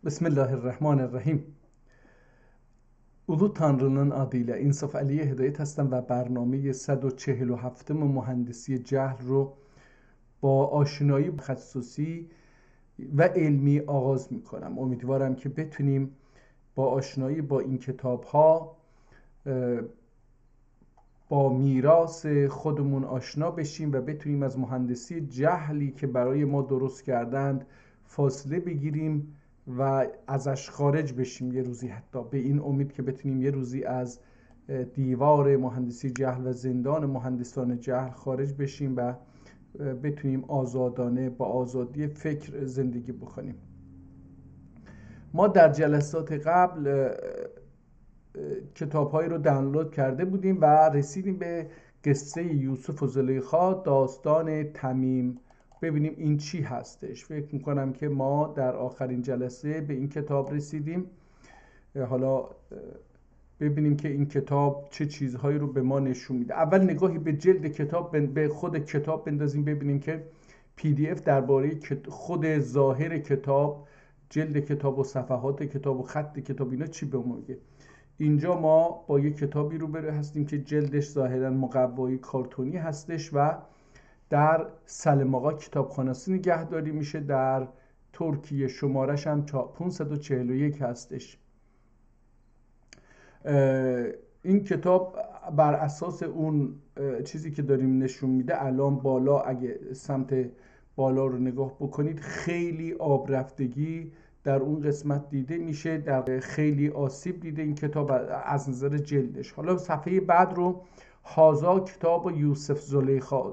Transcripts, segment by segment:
Bismillahirrahmanirrahim. Ulu Tanrı'nın adıyla İnsaf Ali'ye hidayet هستم و برنامه 147 مهندسی جهل رو با آشنایی تخصصی و علمی آغاز میکنم. امیدوارم که بتونیم با آشنایی با این کتاب ها با میراث خودمون آشنا بشیم و بتونیم از مهندسی جهلی که برای ما درست کردند فاصله بگیریم و ازش خارج بشیم یه روزی، حتی به این امید که بتونیم یه روزی از دیوار مهندسی جهل و زندان مهندسان جهل خارج بشیم و بتونیم آزادانه با آزادی فکر زندگی بکنیم. ما در جلسات قبل کتاب‌هایی رو دانلود کرده بودیم و رسیدیم به قصه یوسف و زلیخا، داستان تمیم. ببینیم این چی هستش. فکر میکنم که ما در آخرین جلسه به این کتاب رسیدیم. حالا ببینیم که این کتاب چه چیزهایی رو به ما نشون میده. اول نگاهی به جلد کتاب، به خود کتاب بندازیم، ببینیم که PDF درباره خود ظاهر کتاب، جلد کتاب و صفحات کتاب و خط کتاب اینا چی به ما میگه. اینجا ما با یک کتابی روبرو هستیم که جلدش ظاهرا مقوایی کارتونی هستش و در سلماقا کتابخانه‌ای نگهداری میشه. در ترکیه شمارش هم 541 هستش. این کتاب بر اساس اون چیزی که داریم نشون میده، الان بالا اگه سمت بالا رو نگاه بکنید خیلی آب رفتگی در اون قسمت دیده میشه، در خیلی آسیب دیده این کتاب از نظر جلدش. حالا صفحه بعد رو هازا کتاب یوسف زلیخا،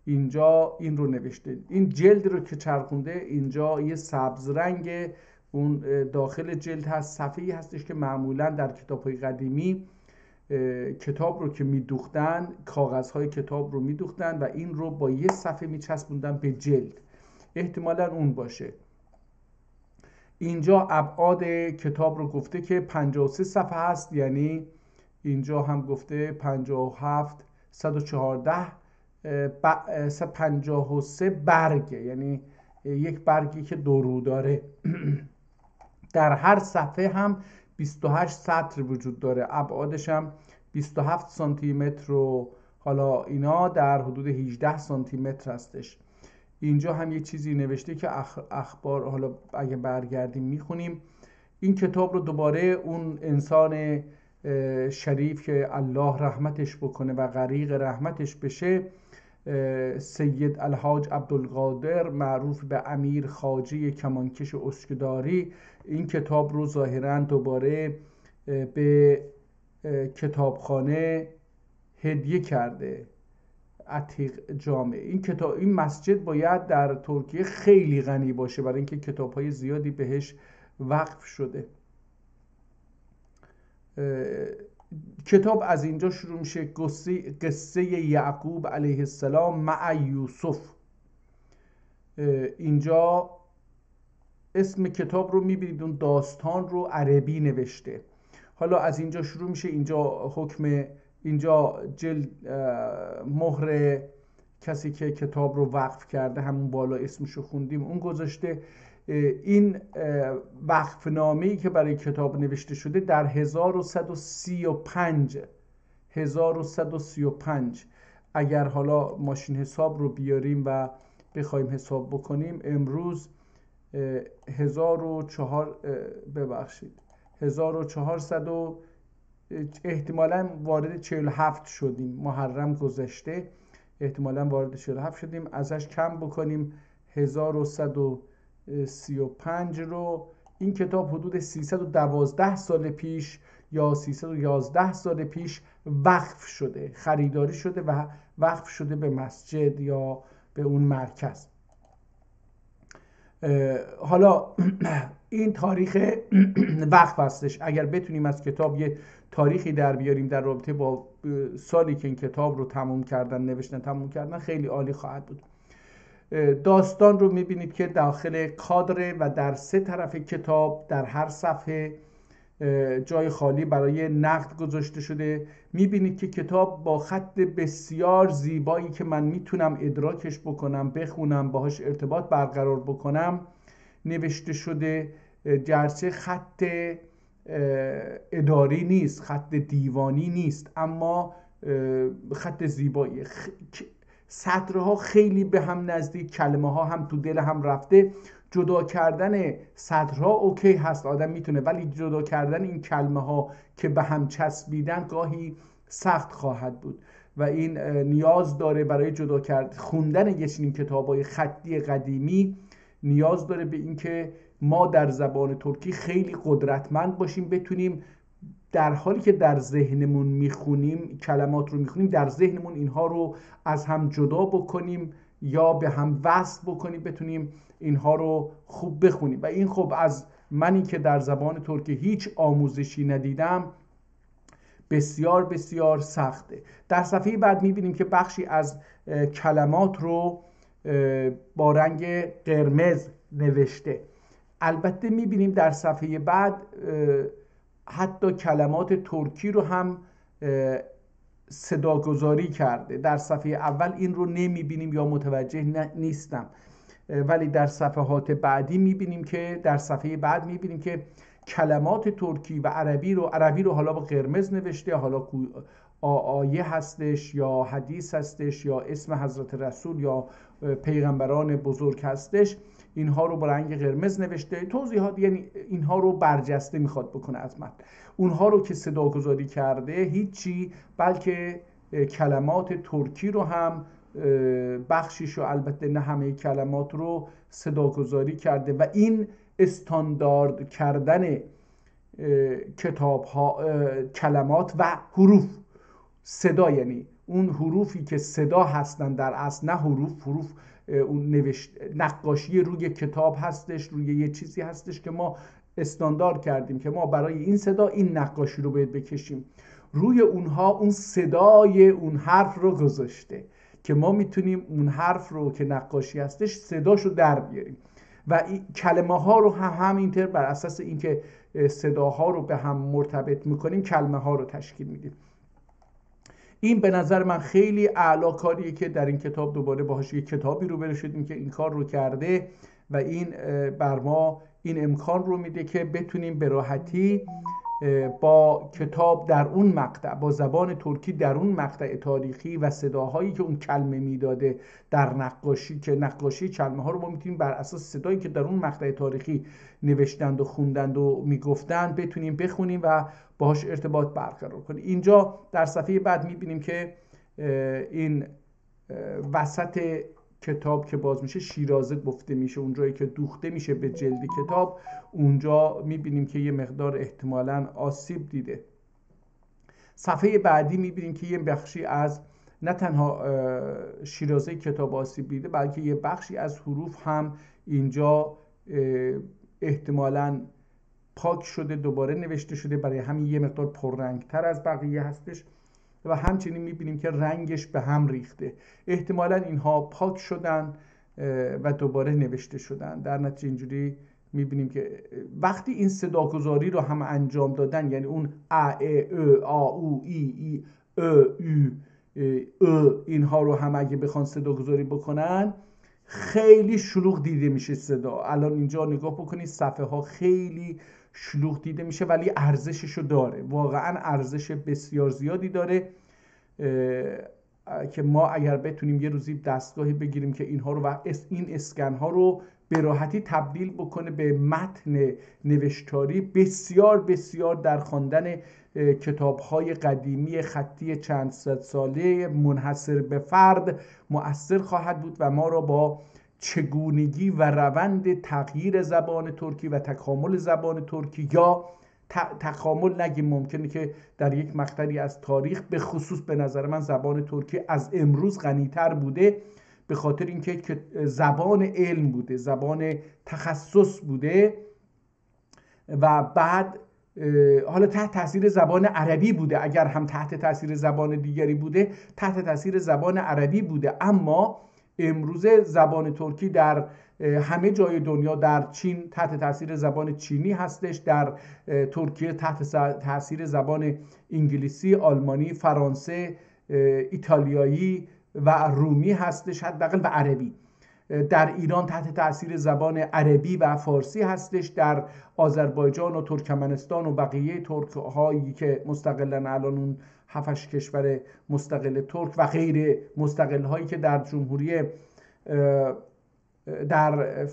اینجا این رو نوشته. این جلد رو که چرخونده اینجا یه سبز رنگ اون داخل جلد هست. صفحه‌ای هستش که معمولا در کتاب‌های قدیمی کتاب رو که میدوختن، کاغذهای کتاب رو میدوختن و این رو با یه صفحه میچسبوندن به جلد. احتمالا اون باشه. اینجا ابعاد کتاب رو گفته که 53 صفحه هست، یعنی اینجا هم گفته 57 114 153 برگه، یعنی یک برگی که دو رو داره. در هر صفحه هم 28 سطر وجود داره. ابعادش هم 27 سانتی متر و حالا اینا در حدود 18 سانتی متر هستش. اینجا هم یه چیزی نوشته که اخبار، حالا اگه برگردیم میخونیم. این کتاب رو دوباره اون انسان شریف که الله رحمتش بکنه و غریق رحمتش بشه، سید الحاج عبدالقادر معروف به امیر خواجه کمانکش اسکداری، این کتاب رو ظاهراً دوباره به کتابخانه هدیه کرده، عتیق جامع. این کتاب، این مسجد باید در ترکیه خیلی غنی باشه برای اینکه کتاب‌های زیادی بهش وقف شده. کتاب از اینجا شروع میشه. قصه یعقوب علیه السلام مع یوسف. اینجا اسم کتاب رو میبینید، اون داستان رو عربی نوشته. حالا از اینجا شروع میشه. اینجا حکم، اینجا جلد مهر کسی که کتاب رو وقف کرده، همون بالا اسمشو خوندیم، اون گذاشته. این وقفنامه‌ای که برای کتاب نوشته شده در 1135 اگر حالا ماشین حساب رو بیاریم و بخوایم حساب بکنیم، امروز 1400 احتمالاً وارد 47 شدیم. محرم گذشته، احتمالاً وارد 47 شدیم. ازش کم بکنیم 1135 رو. این کتاب حدود 312 سال پیش یا 311 سال پیش وقف شده، خریداری شده و وقف شده به مسجد یا به اون مرکز. حالا این تاریخ وقف هستش. اگر بتونیم از کتاب یه تاریخی در بیاریم در رابطه با سالی که این کتاب رو تموم کردن خیلی عالی خواهد بود. داستان رو میبینید که داخل کادر و در سه طرف کتاب در هر صفحه جای خالی برای نقد گذاشته شده. میبینید که کتاب با خط بسیار زیبایی که من میتونم ادراکش بکنم، بخونم، باهاش ارتباط برقرار بکنم نوشته شده. گرچه خط اداری نیست، خط دیوانی نیست، اما خط زیبایی. سطرها خیلی به هم نزدیک، کلمه ها هم تو دل هم رفته. جدا کردن سطرها اوکی هست، آدم میتونه، ولی جدا کردن این کلمه ها که به هم چسبیدن گاهی سخت خواهد بود و این نیاز داره برای جدا کردن خوندن یه چنین کتاب‌های خطی قدیمی، نیاز داره به اینکه ما در زبان ترکی خیلی قدرتمند باشیم، بتونیم در حالی که در ذهنمون میخونیم کلمات رو میخونیم، در ذهنمون اینها رو از هم جدا بکنیم یا به هم وصل بکنیم، بتونیم اینها رو خوب بخونیم. و این خب از منی که در زبان ترکی هیچ آموزشی ندیدم بسیار بسیار سخته. در صفحه بعد میبینیم که بخشی از کلمات رو با رنگ قرمز نوشته. البته میبینیم در صفحه بعد حتی کلمات ترکی رو هم صداگذاری کرده. در صفحه اول این رو نمیبینیم یا متوجه نیستم، ولی در صفحات بعدی میبینیم که در صفحه بعد میبینیم که کلمات ترکی و عربی رو حالا با قرمز نوشته، حالا آیه هستش یا حدیث هستش یا اسم حضرت رسول یا پیغمبران بزرگ هستش، اینها رو با رنگ قرمز نوشته. توضیحات یعنی اینها رو برجسته میخواد بکنه از متن. اونها رو که صداگذاری کرده هیچی، بلکه کلمات ترکی رو هم بخشیشو، البته نه همه کلمات رو صداگذاری کرده. و این استاندارد کردن کتاب ها، کلمات و حروف، صدا، یعنی اون حروفی که صدا هستن در اصل، نه حروف اون نقاشی روی کتاب هستش، روی یه چیزی هستش که ما استاندارد کردیم که ما برای این صدا این نقاشی رو باید بکشیم، روی اونها اون صدای اون حرف رو گذاشته که ما میتونیم اون حرف رو که نقاشی هستش صداشو در بیاریم. و کلمه ها رو همینطور بر اساس اینکه صداها رو به هم مرتبط میکنیم کلمه ها رو تشکیل میدیم. این به نظر من خیلی اعلی کاریه که در این کتاب دوباره باهاش یک کتابی رو شدیم که این کار رو کرده و این بر ما این امکان رو میده که بتونیم به راحتی با کتاب در اون مقطع، با زبان ترکی در اون مقطع تاریخی و صداهایی که اون کلمه میداده در نقاشی، که نقاشی کلمه ها رو ما میتونیم بر اساس صدایی که در اون مقطع تاریخی نوشتند و خوندند و میگفتند بتونیم بخونیم و باهاش ارتباط برقرار کنیم. اینجا در صفحه بعد میبینیم که این وسط کتاب که باز میشه شیرازه گفته میشه، اونجایی که دوخته میشه به جلد کتاب، اونجا میبینیم که یه مقدار احتمالاً آسیب دیده. صفحه بعدی میبینیم که یه بخشی از نه تنها شیرازه کتاب آسیب دیده، بلکه یه بخشی از حروف هم اینجا احتمالاً پاک شده، دوباره نوشته شده، برای همین یه مقدار پررنگتر از بقیه هستش و همچنین میبینیم که رنگش به هم ریخته. احتمالاً اینها پاک شدن و دوباره نوشته شدن. در نتیجه اینجوری میبینیم که وقتی این صداگذاری رو هم انجام دادن، یعنی اون ا ا آ او ای اینها رو هم اگه بخوان صداگذاری بکنن خیلی شلوغ دیده میشه صدا. الان اینجا نگاه بکنید صفحه ها خیلی شلوغ دیده میشه، ولی ارزششو داره، واقعا ارزش بسیار زیادی داره که ما اگر بتونیم یه روزی دستگاهی بگیریم که اینها رو و این اسکن ها رو به راحتی تبدیل بکنه به متن نوشتاری، بسیار بسیار در خواندن کتاب های قدیمی خطی چند صد ساله منحصر به فرد مؤثر خواهد بود و ما را با چگونگی و روند تغییر زبان ترکی و تکامل زبان ترکی، یا تکامل نگیم، ممکنه که در یک مقطعی از تاریخ به خصوص به نظر من زبان ترکی از امروز غنی‌تر بوده، به خاطر اینکه زبان علم بوده، زبان تخصص بوده و بعد حالا تحت تاثیر زبان عربی بوده، اگر هم تحت تاثیر زبان دیگری بوده تحت تاثیر زبان عربی بوده، اما امروزه زبان ترکی در همه جای دنیا، در چین تحت تاثیر زبان چینی هستش، در ترکیه تحت تاثیر زبان انگلیسی، آلمانی، فرانسه، ایتالیایی و رومی هستش، حداقل و عربی. در ایران تحت تاثیر زبان عربی و فارسی هستش. در آذربایجان و ترکمنستان و بقیه ترک هایی که مستقلن، الان اون 7 کشور مستقل ترک و غیر مستقل هایی که در جمهوری در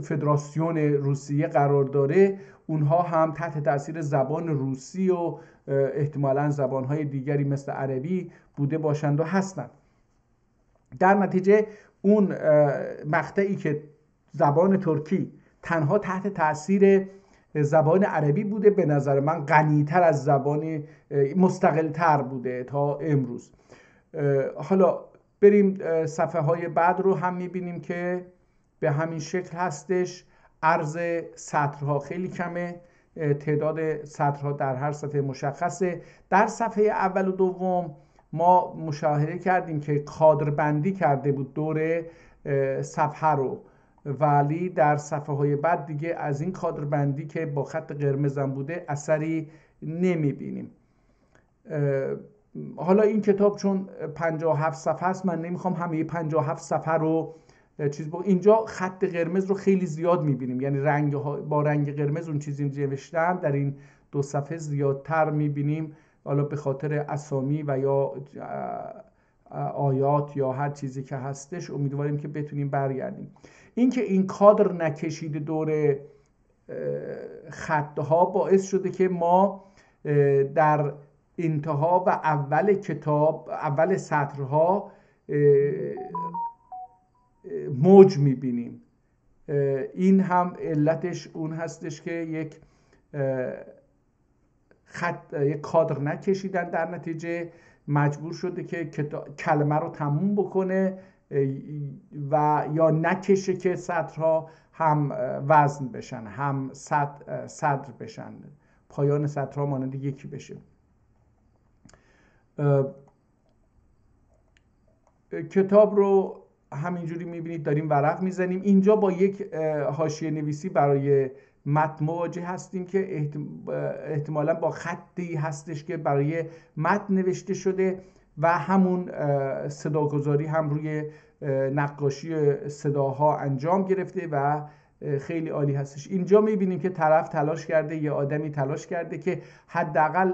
فدراسیون روسیه قرار داره، اونها هم تحت تاثیر زبان روسی و احتمالاً زبانهای دیگری مثل عربی بوده باشند و هستند. در نتیجه اون مقطعی که زبان ترکی تنها تحت تاثیر زبان عربی بوده، به نظر من غنی‌تر از زبان مستقل‌تر بوده تا امروز. حالا بریم صفحه های بعد رو هم میبینیم که به همین شکل هستش. عرض سطرها خیلی کمه، تعداد سطرها در هر صفحه مشخصه. در صفحه اول و دوم ما مشاهده کردیم که کادر بندی کرده بود دور صفحه رو، ولی در صفحه های بعد دیگه از این کادر بندی که با خط قرمزم بوده اثری نمیبینیم. حالا این کتاب چون 57 صفحه است، من نمیخوام همه 57 صفحه رو اینجا خط قرمز رو خیلی زیاد میبینیم، یعنی با رنگ قرمز اون چیزی نوشتن در این 2 صفحه زیادتر میبینیم، حالا به خاطر اسامی و یا آیات یا هر چیزی که هستش. امیدواریم که بتونیم برگردیم. اینکه این کادر نکشیده دور خطها باعث شده که ما در انتها و اول کتاب، اول سطرها موج میبینیم. این هم علتش اون هستش که یک کادر نکشیدن، در نتیجه مجبور شده که کلمه رو تموم بکنه و یا نکشه که سطرها هم وزن بشن هم صدر بشن، پایان سطرها مانند یکی بشه. کتاب رو همینجوری میبینید داریم ورق میزنیم. اینجا با یک حاشیه نویسی برای متن مواجه هستیم که احتمالاً با خطی هستش که برای متن نوشته شده و همون صداگذاری هم روی نقاشی صداها انجام گرفته و خیلی عالی هستش. اینجا میبینیم که طرف تلاش کرده، یه آدمی تلاش کرده که حداقل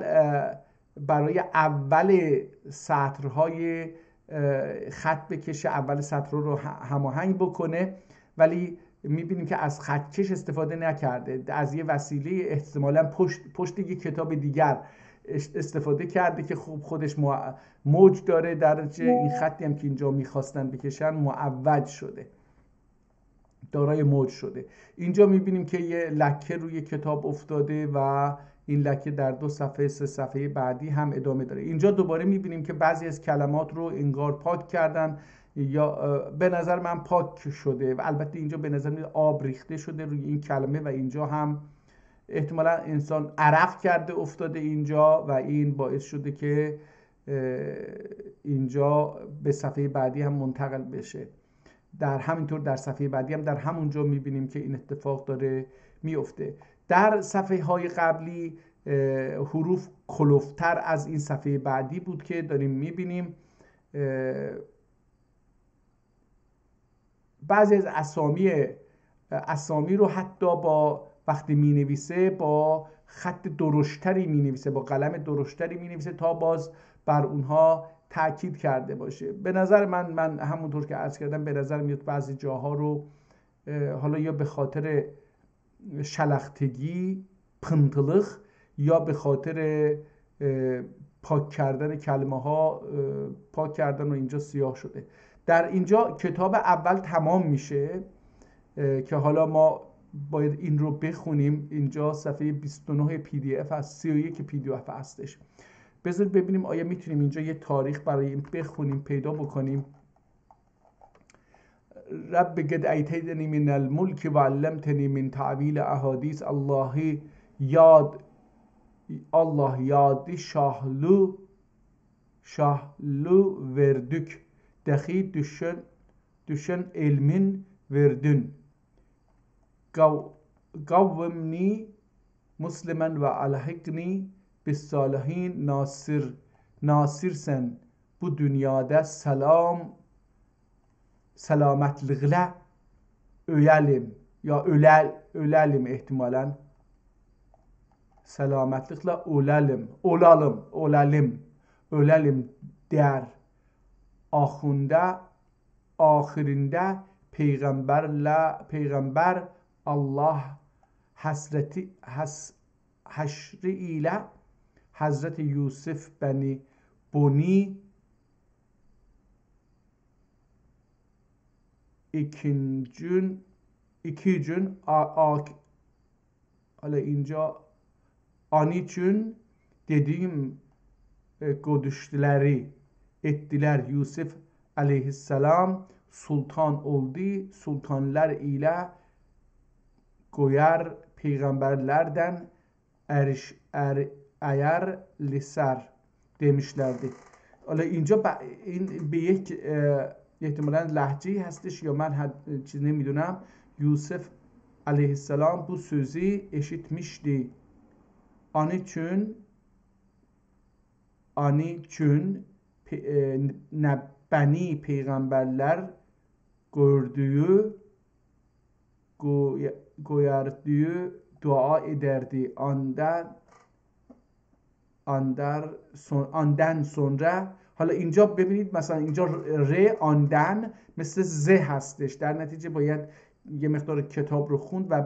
برای اول سطرهای خط بکشه، اول سطر رو هماهنگ بکنه، ولی میبینیم که از خطکش استفاده نکرده، از یه وسیله احتمالاً پشت یک کتاب دیگر استفاده کرده که خوب خودش موج داره، درجه این خطی هم که اینجا میخواستن بکشن معوج شده، دارای موج شده. اینجا میبینیم که یه لکه روی کتاب افتاده و این لکه در 2 صفحه 3 صفحه بعدی هم ادامه داره. اینجا دوباره میبینیم که بعضی از کلمات رو انگار پاک کردن یا به نظر من پاک شده و البته اینجا به نظر میاد آب ریخته شده روی این کلمه و اینجا هم احتمالا انسان عرق کرده افتاده اینجا و این باعث شده که اینجا به صفحه بعدی هم منتقل بشه. در همینطور در صفحه بعدی هم در همونجا میبینیم که این اتفاق داره میفته. در صفحه های قبلی حروف کلوفتر از این صفحه بعدی بود که داریم میبینیم. بعضی از اسامی رو حتی با وقتی می نویسه با خط درشتری می نویسه، با قلم درشتری می نویسه تا باز بر اونها تاکید کرده باشه. به نظر من همونطور که عرض کردم به نظر میاد بعضی جاها رو حالا یا به خاطر شلختگی، پنتلخ، یا به خاطر پاک کردن کلمه ها پاک کردن و اینجا سیاه شده. در اینجا کتاب اول تمام میشه که حالا ما باید این رو بخونیم. اینجا صفحه 29 PDF هست، 31 PDF هستش. بذارید ببینیم آیا میتونیم اینجا یه تاریخ برای این بخونیم پیدا بکنیم. رب قد ایتیتنی من الملک و علمتنی من تعویل احادیث الله یادی شاهلو وردük dahi düşen ilmin verdün قومنی مسلما و الحقنی بالصالحین ناصر سن bu dünyada selam selametlikle ölelim ya ölelim ihtimalen selametlikle ölelim der ahirinde peygamber Allah haşri ile Hazreti Yusuf Buni iki gün hala inca aniçün dediğim görüşleri ettiler Yusuf aleyhisselam sultan oldu sultanlar ile goyar peygamberlerden eğer liser demişlerdi. حالا اینجا این به یک احتمالاً لهجه‌ای هستش یا من چیز نمیدونم یوسف علیه السلام bu sözü eşitmişti. Aniçün beni peygamberler gördüğü goyardığı dua ederdi. آندن sonra حالا اینجا ببینید مثلا اینجا ر آندن مثل ز هستش در نتیجه باید یه مقدار کتاب رو خوند و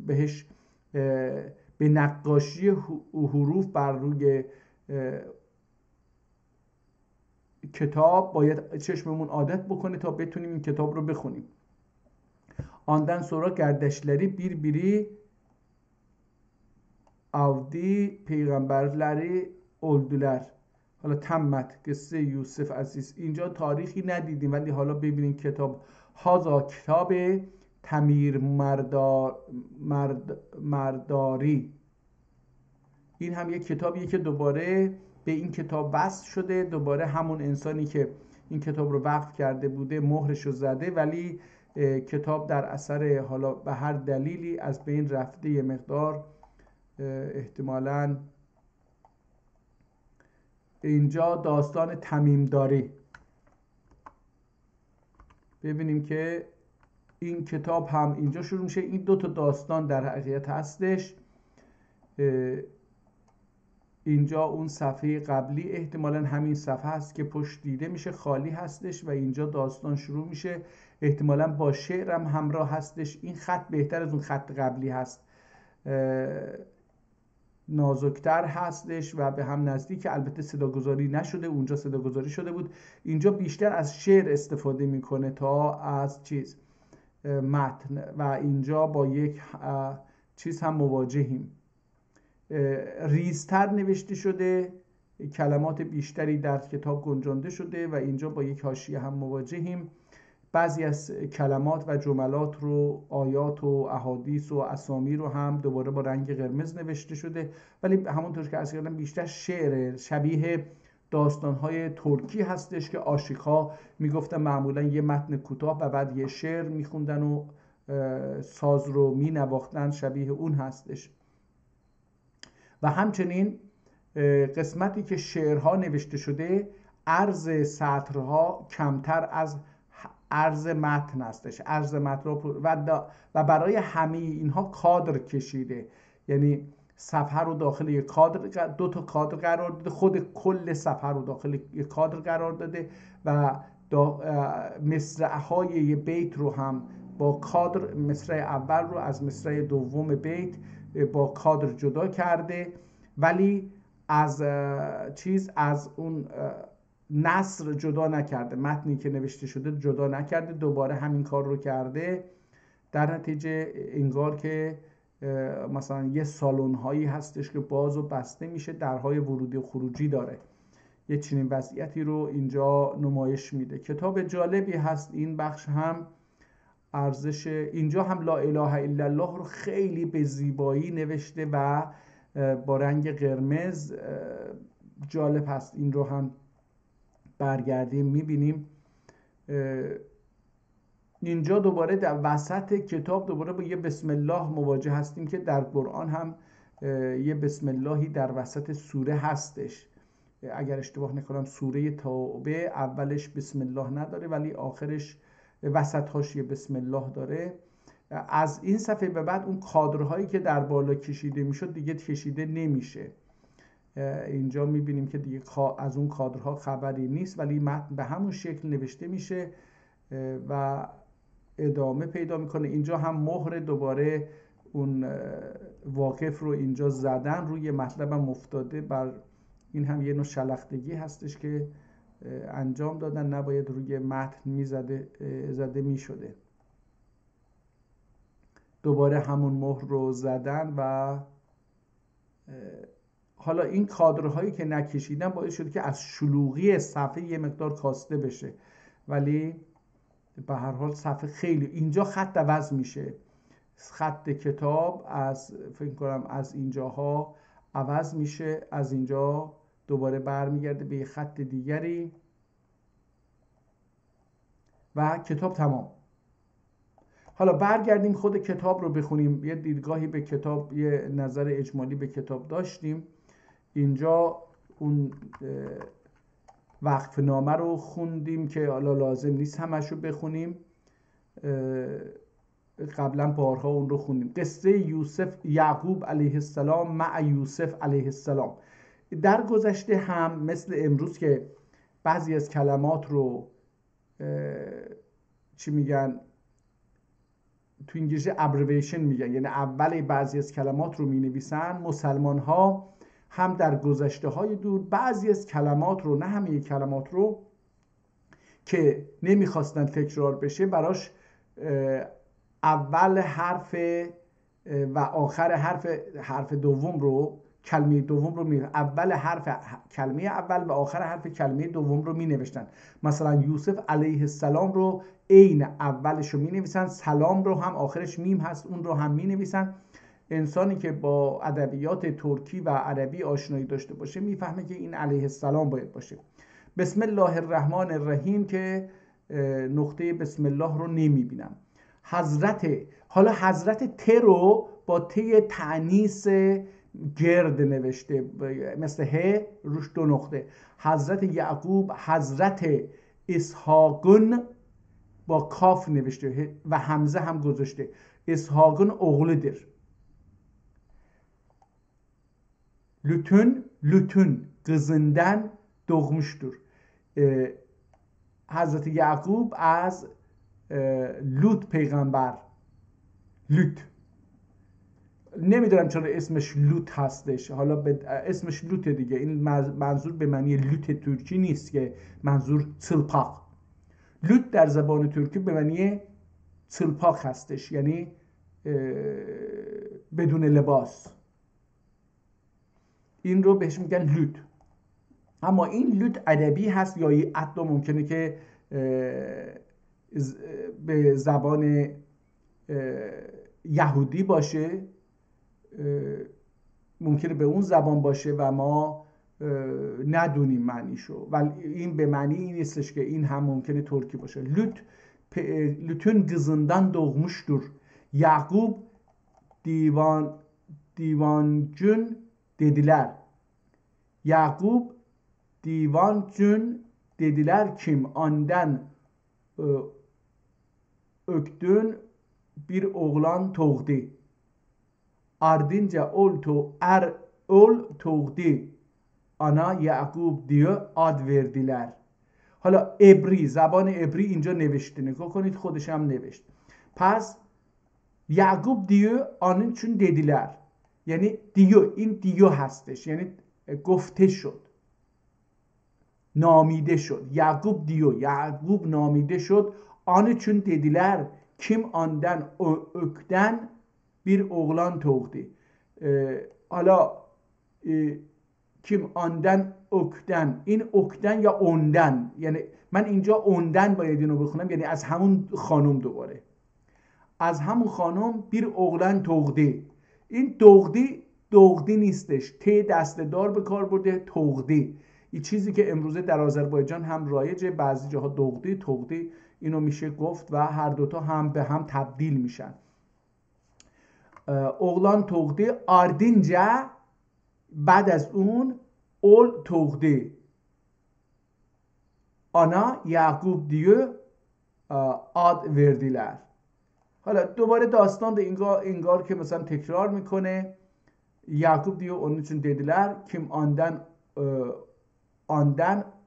بهش به نقاشی حروف بر روی کتاب باید چشممون عادت بکنه تا بتونیم این کتاب رو بخونیم. آندن sonra kardeşleri birbiri avdi peygamberleri öldüler. حالا تمت قصه یوسف عزیز اینجا تاریخی ندیدیم ولی حالا ببینیم کتاب هازا کتاب تمیر مرداری این هم یک کتابیه که دوباره به این کتاب وصل شده دوباره همون انسانی که این کتاب رو وقف کرده بوده مهرش رو زده ولی کتاب در اثر حالا به هر دلیلی از بین رفته یه مقدار احتمالاً اینجا داستان تمیمداری ببینیم که این کتاب هم اینجا شروع میشه این دو تا داستان در حقیقت هستش اینجا اون صفحه قبلی احتمالاً همین صفحه هست که پشت دیده میشه خالی هستش و اینجا داستان شروع میشه احتمالاً با شعرم همراه هستش این خط بهتر از اون خط قبلی هست نازکتر هستش و به هم نزدیک البته صداگذاری نشده اونجا صداگذاری شده بود اینجا بیشتر از شعر استفاده میکنه تا از چیز متن و اینجا با یک چیز هم مواجهیم ریزتر نوشته شده کلمات بیشتری در کتاب گنجانده شده و اینجا با یک حاشیه هم مواجهیم بعضی از کلمات و جملات رو آیات و احادیث و اسامی رو هم دوباره با رنگ قرمز نوشته شده ولی همونطور که عرض کردم بیشتر شعر شبیه داستان‌های ترکی هستش که عاشق‌ها میگفتن معمولا یه متن کوتاه و بعد یه شعر میخوندن و ساز رو مینواختن شبیه اون هستش و همچنین قسمتی که شعرها نوشته شده عرض سطرها کمتر از عرض متن هستش عرض متن و برای همه اینها کادر کشیده یعنی صفحه رو داخل یک کادر دو تا کادر قرار داده خود کل صفحه رو داخل یک کادر قرار داده و مصرع‌های یه بیت رو هم با کادر مصرع اول رو از مصرع دوم بیت با کادر جدا کرده ولی از اون نثر جدا نکرده متنی که نوشته شده جدا نکرده دوباره همین کار رو کرده در نتیجه انگار که مثلا یه سالن هایی هستش که باز و بسته میشه درهای ورودی و خروجی داره یه چنین وضعیتی رو اینجا نمایش میده کتاب جالبی هست این بخش هم ارزش اینجا هم لا اله الا الله رو خیلی به زیبایی نوشته و با رنگ قرمز جالب هست این رو هم برگردیم میبینیم اینجا دوباره در وسط کتاب دوباره با یه بسم الله مواجه هستیم که در قرآن هم یه بسم اللهی در وسط سوره هستش اگر اشتباه نکنم سوره توبه اولش بسم الله نداره ولی آخرش وسط حاشیه بسم الله داره. از این صفحه به بعد اون کادرهایی که در بالا کشیده میشد دیگه کشیده نمیشه. اینجا میبینیم که دیگه از اون کادرها خبری نیست، ولی متن به همون شکل نوشته میشه و ادامه پیدا میکنه. اینجا هم مهر دوباره اون واقف رو اینجا زدن، روی مطلبم افتاده. بر این هم یه نوع شلختگی هستش که انجام دادن، نباید روی متن زده میشده. دوباره همون مهر رو زدن و حالا این کادرهایی که نکشیدن باعث شده که از شلوغی صفحه یه مقدار کاسته بشه، ولی به هر حال صفحه خیلی اینجا خط عوض میشه. خط کتاب فکر کنم از اینجاها عوض میشه، از اینجا دوباره برمیگرده به یه خط دیگری و کتاب تمام. حالا برگردیم خود کتاب رو بخونیم. یه دیدگاهی به کتاب، یه نظر اجمالی به کتاب داشتیم. اینجا اون وقف نامه رو خوندیم که حالا لازم نیست همش رو بخونیم، قبلا بارها اون رو خوندیم. قصه یعقوب علیه السلام مع یوسف علیه السلام. در گذشته هم مثل امروز که بعضی از کلمات رو چی میگن تو انگلیسی ابریویشن میگن، یعنی اول بعضی از کلمات رو مینویسن. مسلمان ها هم در گذشته های دور بعضی از کلمات رو، نه همه کلمات رو، که نمیخواستن تکرار بشه براش اول حرف و آخر حرف دوم رو، کلمه دوم رو اول حرف کلمه اول و آخر حرف کلمه دوم رو می نوشتن. مثلا یوسف علیه السلام رو عین اولش رو می نویسن، سلام رو هم آخرش میم هست اون رو هم می نویسن. انسانی که با ادبیات ترکی و عربی آشنایی داشته باشه میفهمه که این علیه السلام باید باشه. بسم الله الرحمن الرحیم که نقطه بسم الله رو نمی بینم. حالا حضرت ت رو با ت تأنیث گرد نوشته، مثل ه روش دو نقطه. حضرت یعقوب، حضرت اسحاقون با کاف نوشته و همزه هم گذاشته. اسحاقون اغلدر. lütün kızından doğmuştur. حضرت یعقوب از لوط پیغمبر، لوط، نمیدونم چرا اسمش لوط هستش، حالا اسمش لوطه دیگه. این منظور به معنی لوط ترکی نیست که منظور چلپاق. لوط در زبان ترکی به معنی چلپاق هستش، یعنی بدون لباس. این رو بهش میگن لوط. اما این لوط ادبی هست یا حتی ممکنه که به زبان یهودی باشه، ممکنه به اون زبان باشه و ما ندونیم معنیشو، ولی این به معنی این نیستش که این هم ممکنه ترکی باشه. Lüt'ün kızından doğmuştur. Yakub divancın dediler. Yakub divancın dediler kim ondan öktün bir oğlan doğdu. Ardınca ol doğdu. Ana Yakub diye ad verdiler. حالا عبری، زبان عبری اینجا نوشته، نگاه کنید خودش هم نوشت. پس یعقوب دیو آنن چون دیدیلر، یعنی دیو، این دیو هستش، یعنی گفته شد، نامیده شد. یعقوب دیو، یعقوب نامیده شد. آن چون دیدیلر kim آندن ökten bir oğlan doğdu. حالا kim آندن ökten، این ökten یا اوندن، یعنی من اینجا اوندن باید اینو بخونم، یعنی از همون خانم، دوباره از همون خانم bir oğlan doğdu. این دوغدی نیستش، ت دسته‌دار به کار برده، توغدی. این چیزی که امروزه در آذربایجان هم رایجه، بعضی جاها دوغدی، توغدی، اینو میشه گفت و هر دوتا هم به هم تبدیل میشن. oğlan توغدی، ardınca بعد از اون ol توغدی. Ana Yakub diyor ad verdiler. Hala دوباره داستان da انگار که مثلا تکرار میکنه. Yakup diyor onun için dediler kim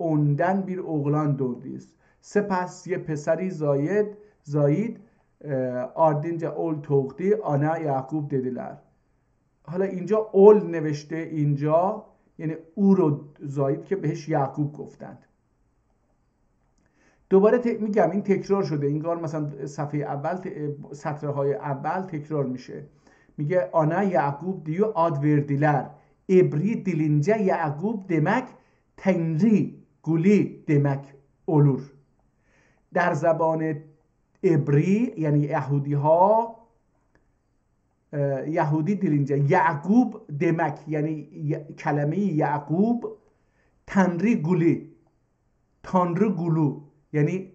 ondan bir oğlan doğdu. Sepas ye pesari Zayid ardınca ol doğdu ana Yakup dediler. حالا اینجا اول نوشته اینجا یعنی او رو زاید که بهش یعقوب گفتند. دوباره میگم این تکرار شده انگار مثلا صفحه اول سطرهای اول تکرار میشه. میگه ana Yakup diyor ad verdiler. Ebri dilince Yakup demek Tenri Guli demek olur. در زبان عبری یعنی یهودی ها یهودی dilince یعقوب demek یعنی کلمه یعقوب تنری گولی تانری گولو یعنی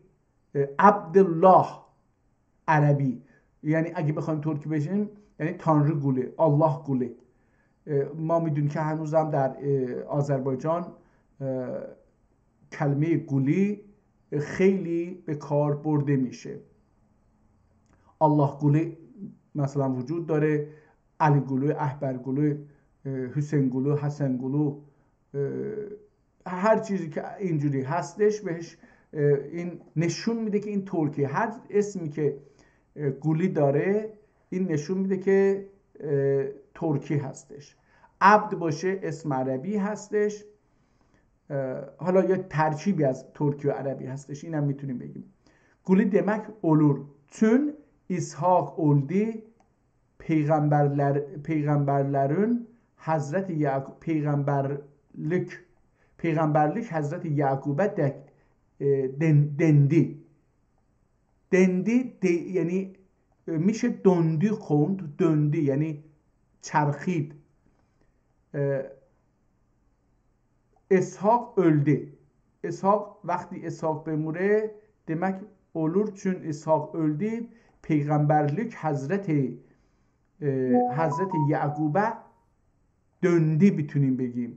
عبدالله عربی یعنی اگه بخوایم ترکی بشیم یعنی تانری گوله الله گوله. ما میدونیم که هنوزم در آذربایجان کلمه گولی خیلی به کار برده میشه. الله گوله مثلا وجود داره، علی گلو، احبر گلو، حسین گلو، حسن گلو، هر چیزی که اینجوری هستش بهش این نشون میده که این ترکیه. هر اسمی که گولی داره این نشون میده که ترکی هستش. عبد باشه اسم عربی هستش، حالا یا ترکیبی از ترکی و عربی هستش، اینم میتونیم بگیم. گولی demek olur. Çün İshak oldu peygamberlerin Hazreti Yakup peygamberlik Hazreti Yakub'a dendi. Dendi yani میشه دندی خوند، دندی یعنی چرخید. اسحاق öldü. اسحاق وقتی اسحاق بمیره demek olur چون اسحاق öldü peygamberlik Hazreti Yakub'a döndü میتونیم بگیم.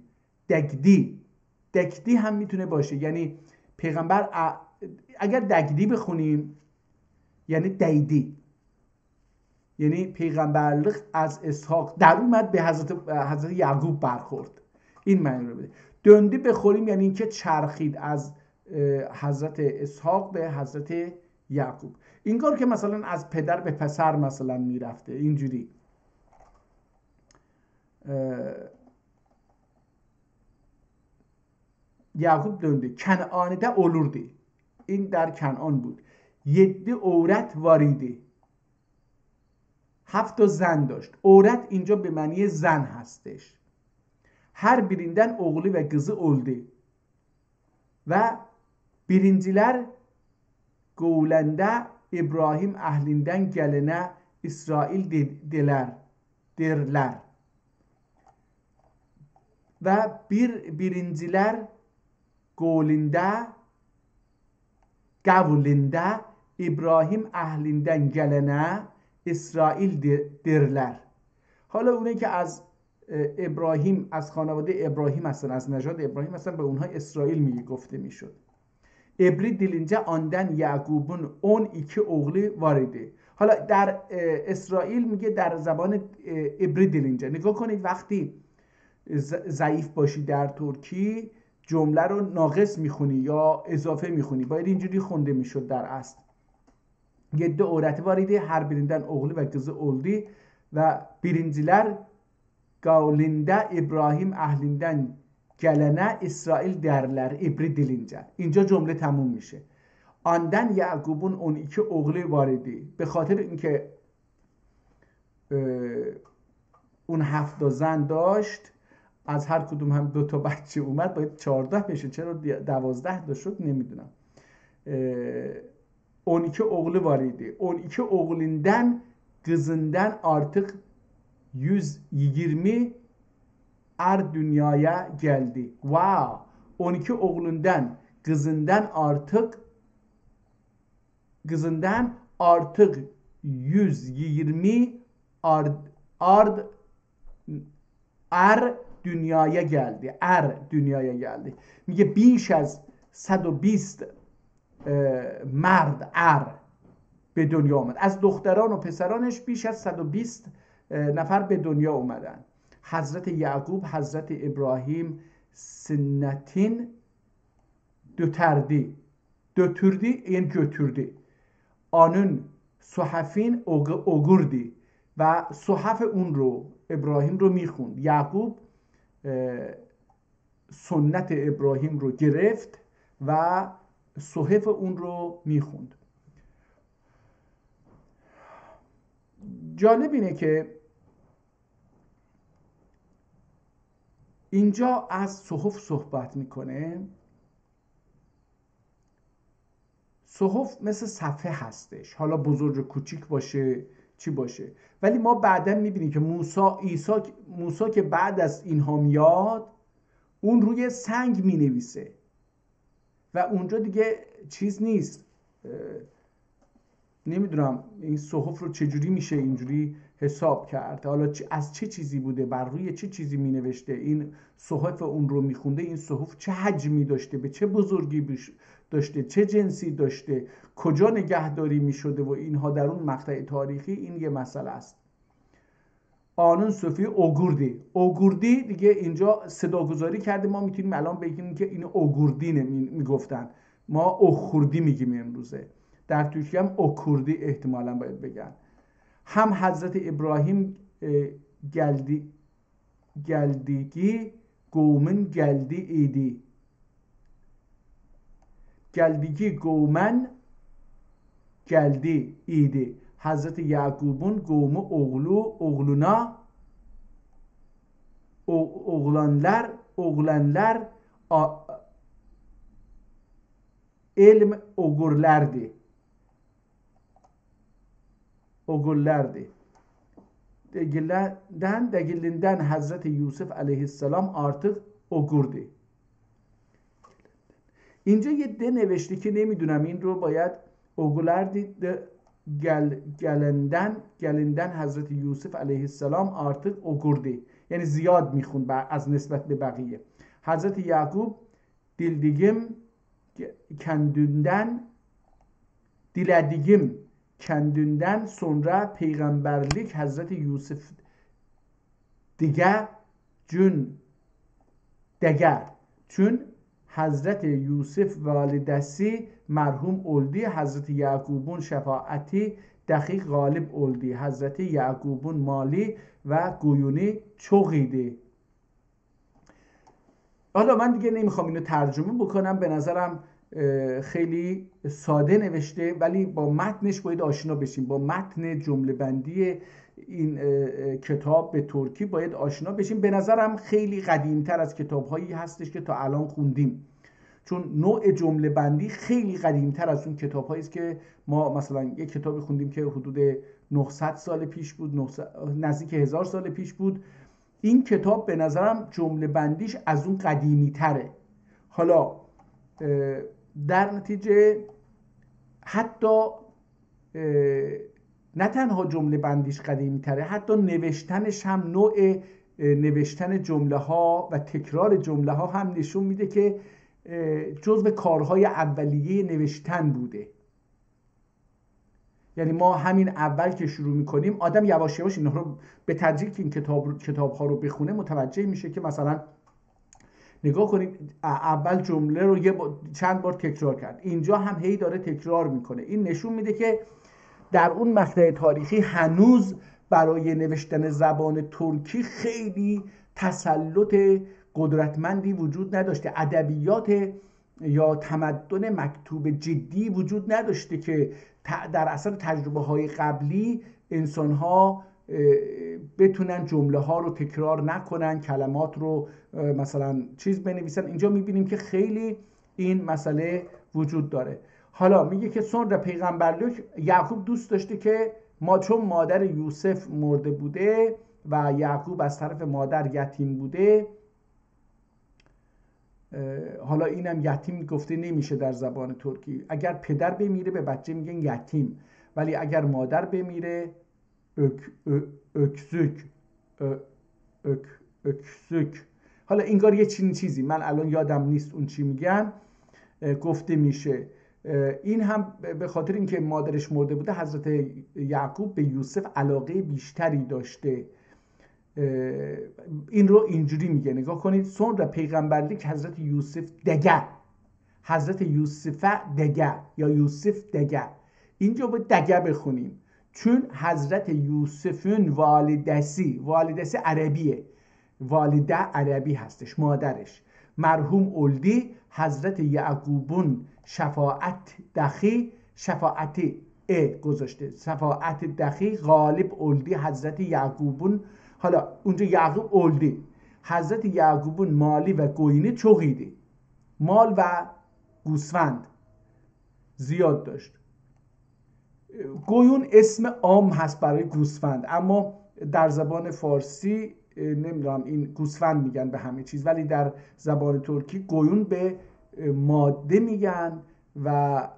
دگدی هم میتونه باشه یعنی پیغمبر اگر دگدی بخونیم یعنی دیدی، یعنی پیغمبرlik از اسحاق در اومد به حضرت یعقوب برخورد. این معنی رو بده. دندی بخوریم یعنی اینکه چرخید از حضرت اسحاق به حضرت یعقوب. اینگار که مثلا از پدر به پسر مثلا میرفته اینجوری. یعقوب döndü. Ken'an'da olurdu. این در کنعان بود. 7 عورت واریدی. 7 زن داشت. عورت اینجا به معنی زن هستش. Her birinden oğlu ve kızı oldu. Ve birinciler Gövlende İbrahim ehlinden gelene İsrail derler. Ve birinciler Gövlende İbrahim ehlinden gelene İsrail derler. حالا اونایی که از ابراهیم از خانواده ابراهیم هستن، از نژاد ابراهیم هستن، به اونها اسرائیل گفته میشد. ابری dilince آندن یعقوبون 12 oğlu vardı. حالا در اسرائیل میگه در زبان ابری dilince. نگاه کنید وقتی ضعیف باشی در ترکی جمله رو ناقص میخونی یا اضافه میخونی، باید اینجوری خونده میشد در اصل. 7 عورت vardı, her birinden oğlu ve kızı oldu ve birinciler Gavlinde İbrahim ehlinden gelene İsrail derler İbri dilince. اینجا جمله تموم میشه. آندن یعقوبون 12 oğlu vardı. به خاطر اینکه اون 7 زن داشت، از هر کدوم هم 2 تا بچه اومد، باید 14 بشه. چرا 12 شد نمیدونم. 12 oğlu vardı. 12 oğlundan kızından artık 120 dünyaya geldi. Wow! 12 oğlundan kızından artık 120 dünyaya geldi. Dünyaya geldi. میگه بیش از 120 مرد به دنیا آمد. از دختران و پسرانش بیش از 120 نفر به دنیا اومدن. حضرت یعقوب، حضرت ابراهیم سنتین دوتردی یعنی götürdü. آنون صحفین اوگوردی و صحف اون رو ابراهیم رو میخوند. یعقوب سنت ابراهیم رو گرفت و صحف اون رو میخوند. جالب اینه که اینجا از صحف صحبت میکنه. صحف مثل صفحه هستش، حالا بزرگ و کوچیک باشه چی باشه، ولی ما بعدا میبینیم که موسی که بعد از اینها میاد اون روی سنگ مینویسه و اونجا دیگه چیز نیست. نمیدونم این صحف رو چجوری میشه اینجوری حساب کرد، حالا از چه چیزی بوده، بر روی چه چیزی می نوشته، این صحف اون رو میخونده، این صحف چه حجمی داشته، به چه بزرگی داشته، چه جنسی داشته، کجا نگهداری میشده و اینها در اون مقطع تاریخی، این یه مسئله است. آنون صوفی اوگوردی دیگه اینجا صداگذاری کرده، ما میتونیم الان بگیم که این اوگوردی میگفتن، ما اوخوردی میگیم امروزه. در ترکیه هم اوکوردی احتمالاً باید بگن. هم حضرت ابراهیم گلدیگی گومن گلدی ایدی، گلدیگی گومن گلدی ایدی. حضرت یعقوبون گومه oğluna oğlanlar elm ogurlardı. Degilinden Hazreti Yusuf aleyhisselam artık ogurdu. اینجا یه ده نوشته که نمیدونم این رو باید اوگولاردی گلندن حضرت یوسف علیه السلام artık ogurdi، یعنی زیاد میخوند از نسبت به بقیه. حضرت یعقوب kendinden sonra peygamberlik Hazreti Yusuf çün Hazreti Yusuf validesi merhum oldu. Hazreti Yaqub'un şefaati دقیق غالب oldu. Hazreti Yaqub'un mali و گویونی çok idi. حالا من دیگه نمیخوام اینو ترجمه بکنم، به نظرم خیلی ساده نوشته، ولی با متنش باید آشنا بشیم. با متن جمله بندی این کتاب به ترکی باید آشنا بشیم. به نظرم خیلی قدیمتر از کتاب‌هایی هستش که تا الان خوندیم، چون نوع جمله بندی خیلی قدیمتر از اون کتاب‌هایی است که ما مثلا یک کتابی خوندیم که حدود 900 سال پیش بود، نزدیک 1000 سال پیش بود. این کتاب به نظرم جمله بندیش از اون قدیمی تره. حالا در نتیجه حتی نه تنها جمله بندیش قدیمی تره، حتی نوشتنش هم، نوع نوشتن جمله ها و تکرار جمله ها هم نشون میده که جزو کارهای اولیه نوشتن بوده. یعنی ما همین اول که شروع میکنیم، آدم یواش یواش اینها رو به تدریج که این کتاب ها رو بخونه متوجه میشه که مثلا نگاه کنید اول جمله رو چند بار تکرار کرد، اینجا هم هی داره تکرار میکنه. این نشون میده که در اون مقطع تاریخی هنوز برای نوشتن زبان ترکی خیلی تسلط قدرتمندی وجود نداشته، ادبیات یا تمدن مکتوب جدی وجود نداشته که در اثر تجربه های قبلی انسان ها بتونن جمله ها رو تکرار نکنن، کلمات رو مثلا چیز بنویسن. اینجا میبینیم که خیلی این مسئله وجود داره. حالا میگه که sonra پیغمبرلük یعقوب دوست داشته که چون مادر یوسف مرده بوده و یعقوب از طرف مادر یتیم بوده، حالا اینم یتیم گفته نمیشه در زبان ترکی. اگر پدر بمیره به بچه میگن یتیم، ولی اگر مادر بمیره öksük. حالا انگار یه چیزی من الان یادم نیست اون چی میگن، گفته میشه. این هم به خاطر اینکه مادرش مرده بوده حضرت یعقوب به یوسف علاقه بیشتری داشته. این رو اینجوری میگه، نگاه کنید. sonra peygamberlik حضرت یوسف دگه، حضرت یوسف دگه یا یوسف دگه، اینجا با دگه بخونیم چون حضرت یوسفون والدسی عربیه، والده عربی هستش، مادرش مرحوم اولدی حضرت یعقوبون شفاعت دخی، شفاعت گذاشته، شفاعت دخی غالب اولدی حضرت یعقوبون. حالا اونجا یعقوب اولدی حضرت یعقوبون مالی و گوینه چوغیدی، مال و گوسفند زیاد داشت. گویون اسم عام هست برای گوسفند، اما در زبان فارسی نمیدونم این گوسفند میگن به همه چیز، ولی در زبان ترکی گویون به ماده میگن و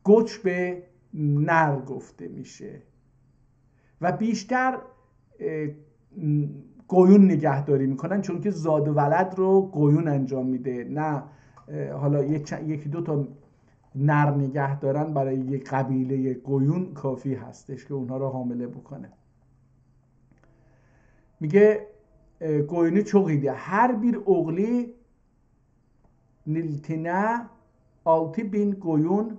گوچ به نر گفته میشه و بیشتر گویون نگهداری میکنن چون که زاد و ولد رو گویون انجام میده، نه حالا یکی دو تا نر نگه دارن برای یک قبیله گویون کافی هستش که اونها رو حامله بکنه. میگه گویونی چوغیده هر بیر اغلی نیلتینه 6000 گویون،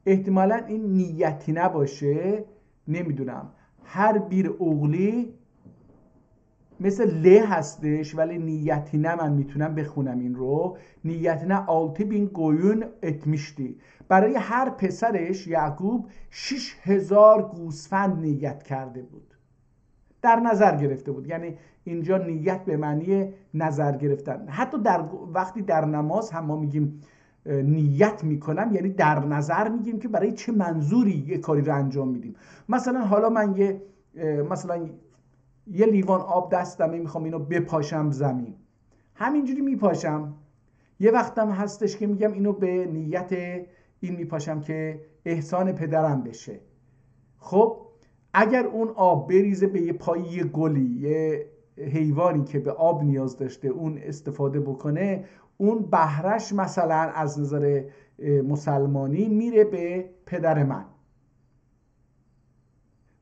احتمالا این نیتینه باشه نمیدونم. هر بیر اغلی مثل له هستش ولی نیتینه من میتونم بخونم این رو. نیتینه 6000 گویون اتمیشتی، برای هر پسرش یعقوب 6000 گوسفند نیت کرده بود، در نظر گرفته بود. یعنی اینجا نیت به معنی نظر گرفتن. حتی وقتی در نماز هم ما میگیم نیت میکنم، یعنی در نظر میگیم که برای چه منظوری یه کاری رو انجام میدیم. مثلا حالا من یه لیوان آب دستمه، میخوام اینو بپاشم زمین، همینجوری میپاشم. یه وقتم هستش که میگم اینو به نیت این میپاشم که احسان پدرم بشه. خب اگر اون آب بریزه به یه پای گلی، یه حیوانی که به آب نیاز داشته اون استفاده بکنه، اون بهرش مثلا از نظر مسلمانی میره به پدر من.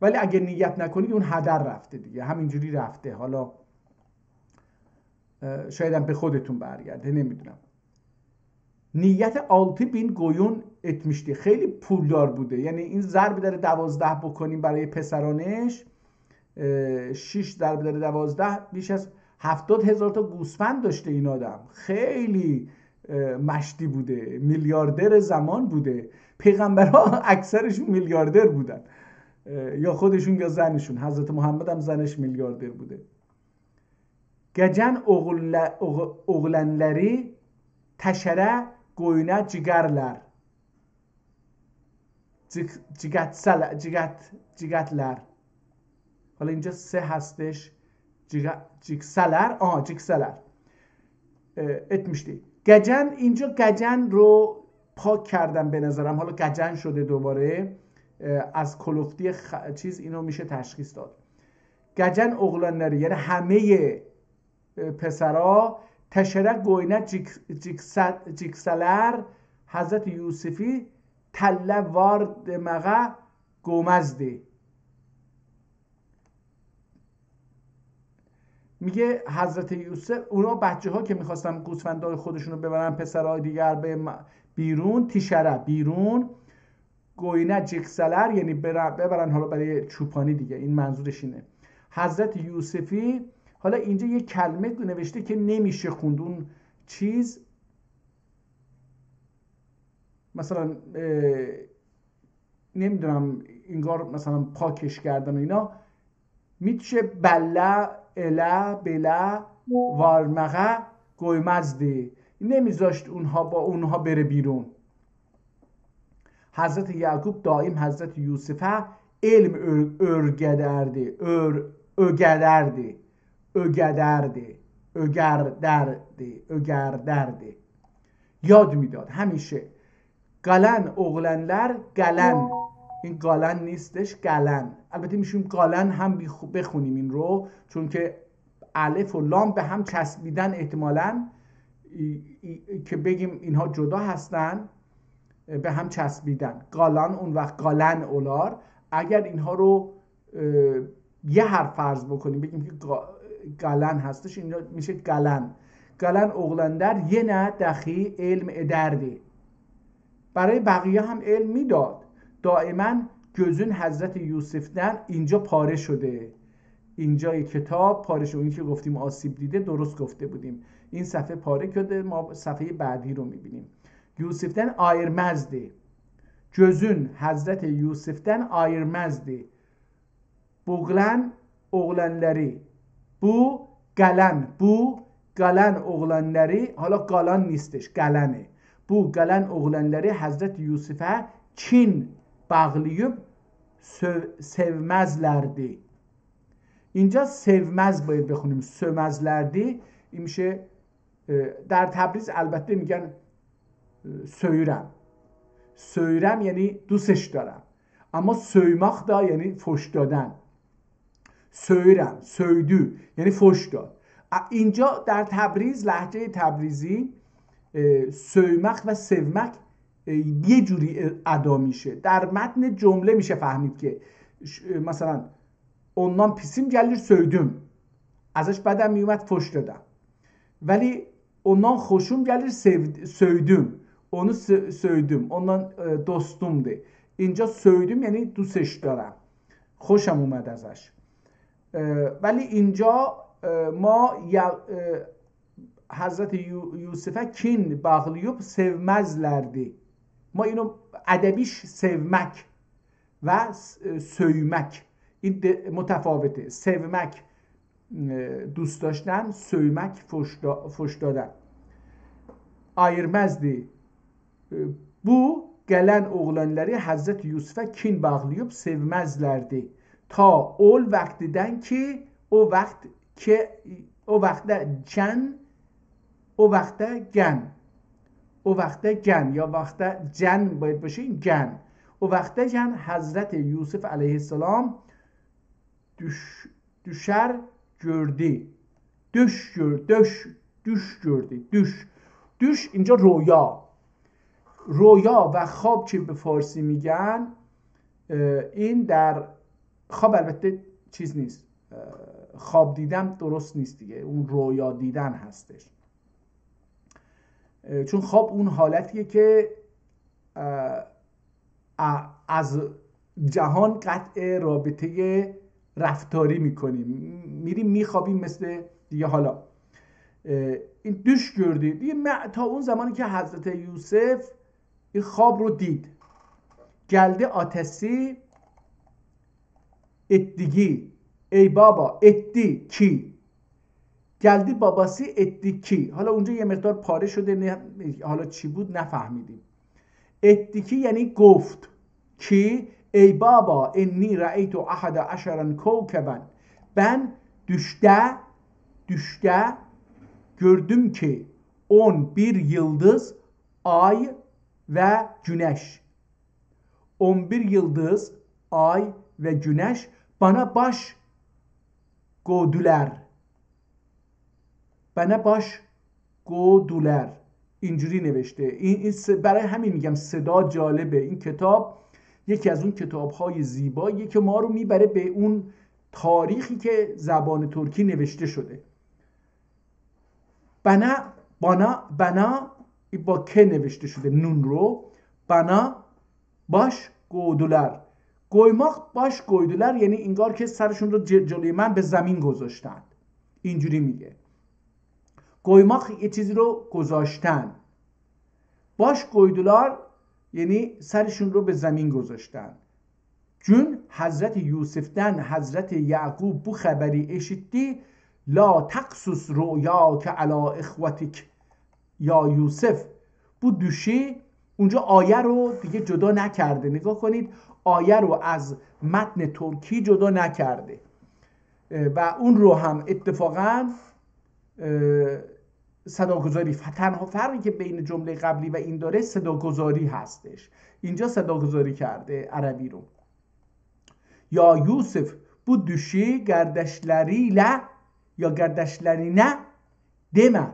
ولی اگه نیت نکنید اون هدر رفته دیگه، همینجوری رفته. حالا شایدم به خودتون برگرده، نمیدونم. نیت 6000 گویون اتمیشتی، خیلی پولدار بوده. یعنی این ضرب در 12 بکنیم برای پسرانش، 6 ضرب در 12 بیش از 70000 تا گوسفند داشته این آدم. خیلی مشتی بوده، میلیاردر زمان بوده. پیغمبرها اکثرشون میلیاردر بودن، یا خودشون یا زنشون. حضرت محمد هم زنش میلیاردر بوده. گجن oğlanları taşara koyuna cigarlar. cigatlar. حالا اینجا سه هستش. جیکسلر اتمیشتی. گجن، اینجا گجن رو پاک کردم به نظرم، حالا گجن شده دوباره. از کلفتی چیز اینو میشه تشخیص داد. گجن oğlanları یعنی همه پسرا، تشرک گوینه جیکسلر حضرت یوسفی تله وارد مغه گومزدی. میگه حضرت یوسف، اونا بچه ها که میخواستن گوسفندای خودشونو ببرن پسرهای دیگر به بیرون، تیشره بیرون، گوینه جیکسلر یعنی ببرن حالا برای چوپانی دیگه، این منظورش اینه. حضرت یوسفی، حالا اینجا یه کلمه نوشته که نمیشه خوند، اون چیز مثلا نمیدونم انگار مثلا پاکش کردن و اینا، میشه بله اله بله وارمغه گویمزده، نمیذاشت اونها بره بیرون. حضرت یعقوب دائم حضرت یوسفه علم ögerderdi یاد میداد همیشه. گلن oğlanlar گلن، این گالن نیستش، گلن. البته میشون گالن هم بخونیم این رو، چون که الف و لام به هم چسبیدن احتمالاً که بگیم اینها جدا هستن. به هم چسبیدن. گالان اون وقت گالن اولار. اگر اینها رو یه حرف فرض بکنیم بگیم که گالن هستش، اینجا میشه گالن. گالن اغلندر یه نه دخی علم ادرده. برای بقیه هم علم میداد. دائما gözün حضرت یوسف'den اینجا پاره شده. اینجا کتاب پاره شده. این که گفتیم آسیب دیده درست گفته بودیم. این صفحه پاره شده، ما صفحه بعدی رو میبینیم. یوسف'den ayırmazdı. Gözün حضرت یوسف'den ayırmazdı. Buğlan oğlanları. Bu galan oğlanları. حالا گالان نیستش، گلنه. Bu galan oğlanları Hazreti Yusuf'a kin bağlayıp sevmezlerdi. اینجا sevmez باید بخونیم، sövmezlerdi. این میشه در تبریز البته میگن söyürem یعنی دوستش دارم، اما söymak da یعنی فوش دادن. söyürem، söydü یعنی فوش داد. اینجا در تبریز لهجه تبریزی söylemek و sevmek یه جوری ادا میشه. در متن جمله میشه فهمید که مثلا ondan pisim gelir söydüm، ازش بدم میومد فوش دادم. ولی ondan خوشum gelir söydüm، onu söydüm، ondan dostumdu. اینجا söydüm یعنی دوستش دارم، خوشم اومد ازش. ولی اینجا ما حضرت یوسف'e kin bağlayıp sevmezlerdi. ما اینو ادبیش sevmek و söylemek این متفاوته. sevmek دوست داشتن، söylemek فوش دادن. ayırmazdı. Bu gelen oğlanları Hazreti Yusuf'a kin bağlayıp sevmezlerdi. Ta ol vaktiden ki o vakte gen یا وقته جن باید باشه، این گن. o وقته جن حضرت یوسف علیه السلام düşer gördü. Düş gördü. Düş اینجا رویا و خواب که به فارسی میگن، این در خواب البته چیز نیست، خواب دیدن درست نیست دیگه، اون رویا دیدن هستش. چون خواب اون حالتیه که از جهان قطع رابطه رفتاری میکنیم، میریم میخوابیم مثل دیگه. حالا این دوش gördü دیگه، تا اون زمانی که حضرت یوسف این خواب رو دید. geldi atesi ettiği ey baba etti ki، geldi babası etti ki. حالا اونجا یه مقدار پاره شده، حالا چی بود نفهمیدیم. etti ki یعنی گفت ki ey baba enni ra'aytu ahada asharan kawkaban، ben düşte gördüm ki 11 yıldız, ay ve güneş. 11 yıldız, ay ve güneş bana baş گودولر. اینجوری نوشته. این برای همین میگم صدا جالبه. این کتاب یکی از اون کتاب‌های زیباییه که ما رو میبره به اون تاریخی که زبان ترکی نوشته شده. بنا با که نوشته شده، نون رو. بنا باش گودولر. قویماق باش گودولر یعنی انگار که سرشون رو جلوی من به زمین گذاشتن. اینجوری میگه. قویماق یه چیزی رو گذاشتن. باش گودولر یعنی سرشون رو به زمین گذاشتن. چون حضرت یوسف'den حضرت یعقوب bu خبری eşitti. لا تقصص رؤیاک علی اخوتک یا یوسف. bu düşü اونجا آیه رو دیگه جدا نکرده. نگاه کنید، آیه رو از متن ترکی جدا نکرده و اون رو هم اتفاقا صداگذاری، تنها فرقی که بین جمله قبلی و این داره صداگذاری هستش. اینجا صداگذاری کرده عربی رو. یا یوسف bu düşü kardeşleriyle ya kardeşlerine deme.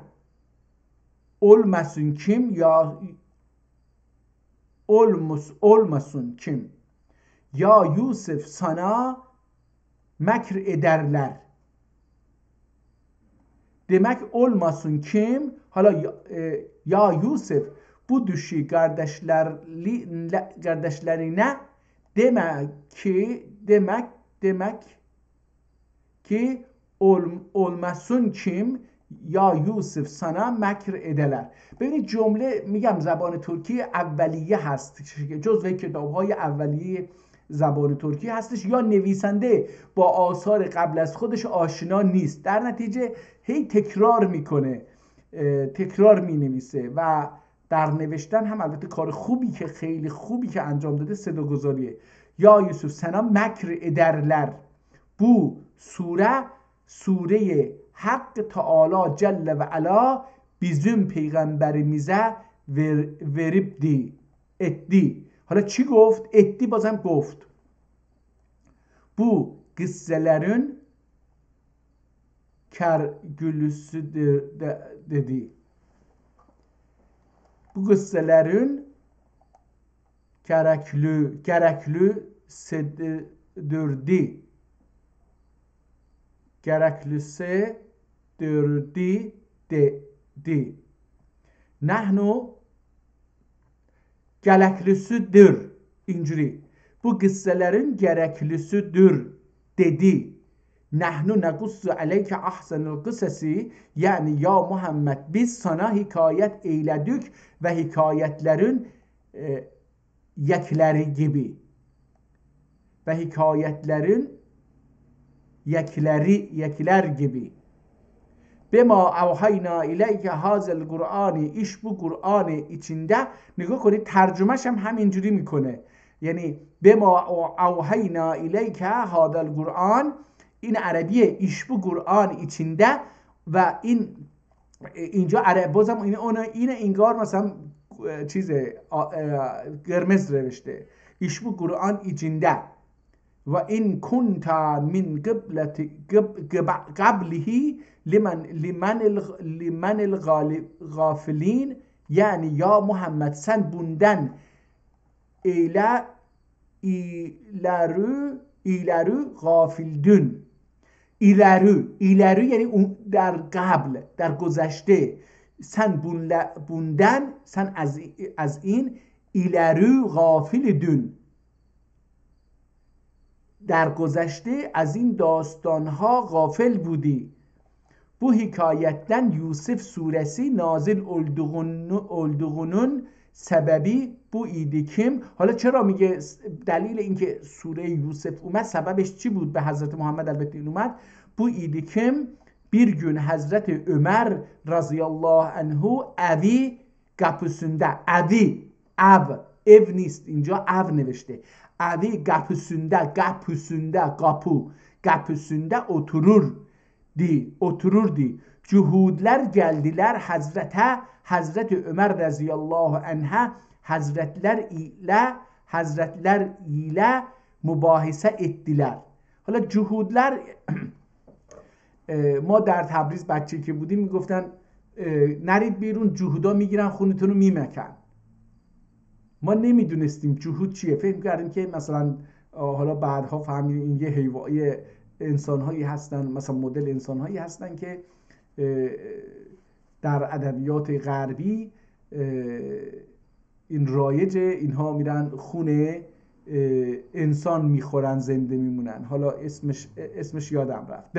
Olmasın kim ya olmasın kim? Ya Yusuf sana mekr ederler. Demek olmasın kim? Hala ya Yusuf bu düşü kardeşlerine demek ki olmasın kim? یا یوسف sana مکر ederler. ببینید جمله میگم زبان ترکی اولیه هست، جزو کتاب‌های اولیه زبان ترکی هستش، یا نویسنده با آثار قبل از خودش آشنا نیست، در نتیجه هی تکرار میکنه، تکرار مینویسه و در نوشتن هم البته کار خوبی که خیلی خوبی که انجام داده صداگذاریه. یا یوسف sana مکر ederler. Bu سوره حق تعالی جل و علا bizim peygamberimize etti. حالا چی گفت؟ etti بازم گفت. Bu kısselerin kergülüsüdür dedi. Bu kısselerin gereklüsüdürdü. Gereklisi dördü dedi. Nahnu gereklisidir. İnciri. Bu kısselerin gereklisidir dedi. Nahnu nekussu aleyke ahsenul kıssesi, yani ya Muhammed biz sana hikayet eyledik ve hikayetlerin yekleri gibi. Ve hikayetlerin yekler gibi. Bema avhayna ileyke hazel Kur'ani, iş bu Kur'an içinde. نگاه کنید ترجمهش هم همینجوری میکنه، یعنی بما اوحینا الیک هذا القرآن، این عربیه، ایش bu قرآن içinde و اینجا بازم اینه انگار مثلا چیز قرمز نوشته، ایش bu قرآن içinde و این کنت من قبله لمن الغافلین، yani ya Muhammed sen bundan ileri gafildün. İleri yani در قبل، در گذشته. sen bundan، sen از این ileri gafildün، در گذشته از این داستانها غافل بودی. Bu hikayetten Yusuf suresi nazil olduğunun sebebi bu idi kim؟ حالا چرا میگه دلیل اینکه سوره یوسف اومد سببش چی بود؟ به حضرت محمد البته این اومد. Bu idi kim؟ bir gün Hazreti Ömer radıyallahu anhu evi kapısında، ev نیست اینجا، ev نوشته، evi kapısında otururdu. Cuhudler geldiler Hazreti Ömer radıyallahu anh'a, hazretler ile mübahise ettiler. حالا cuhudler ما در تبریز بچه که بودیم میگفتن نرید بیرون، جهودا میگیرن خونتون رو میمکن. ما نمیدونستیم جهود چیه، فکر کردیم که مثلا حالا بعدها فهمیدیم این یه انسان‌هایی هستن، مثلا مدل انسان‌هایی هستن که در ادبیات غربی این رایجه، اینها میرن خونه انسان میخورن زنده میمونن. حالا اسمش یادم رفت،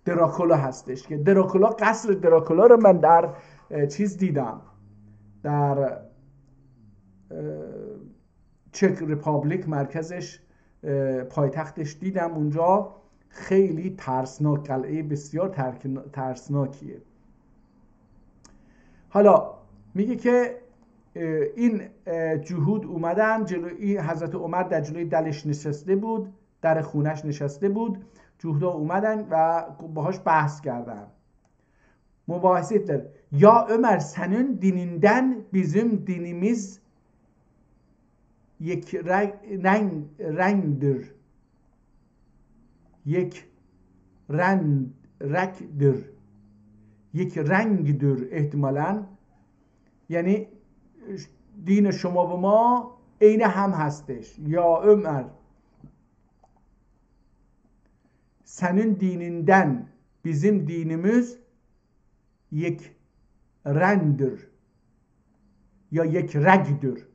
دراکولا هستش که قصر دراکولا رو من در چیز دیدم، در چک ریپابلیک مرکزش، پایتختش دیدم اونجا. خیلی ترسناک، قلعه بسیار ترسناکیه. حالا میگه که این جهود اومدن جلوی حضرت عمر، در جلوی دلش نشسته بود، در خونش نشسته بود. جهودا اومدن و باهاش بحث کردن، مباحثه ettiler. Ya Ömer senin dininden bizim dinimiz یک رنگdir. یک رنگdir احتمالاً، یعنی din şoma ve ma eyni hem hastış. Ya Ömer, senin dininden bizim dinimiz یک رنگdir یا یک رگdir.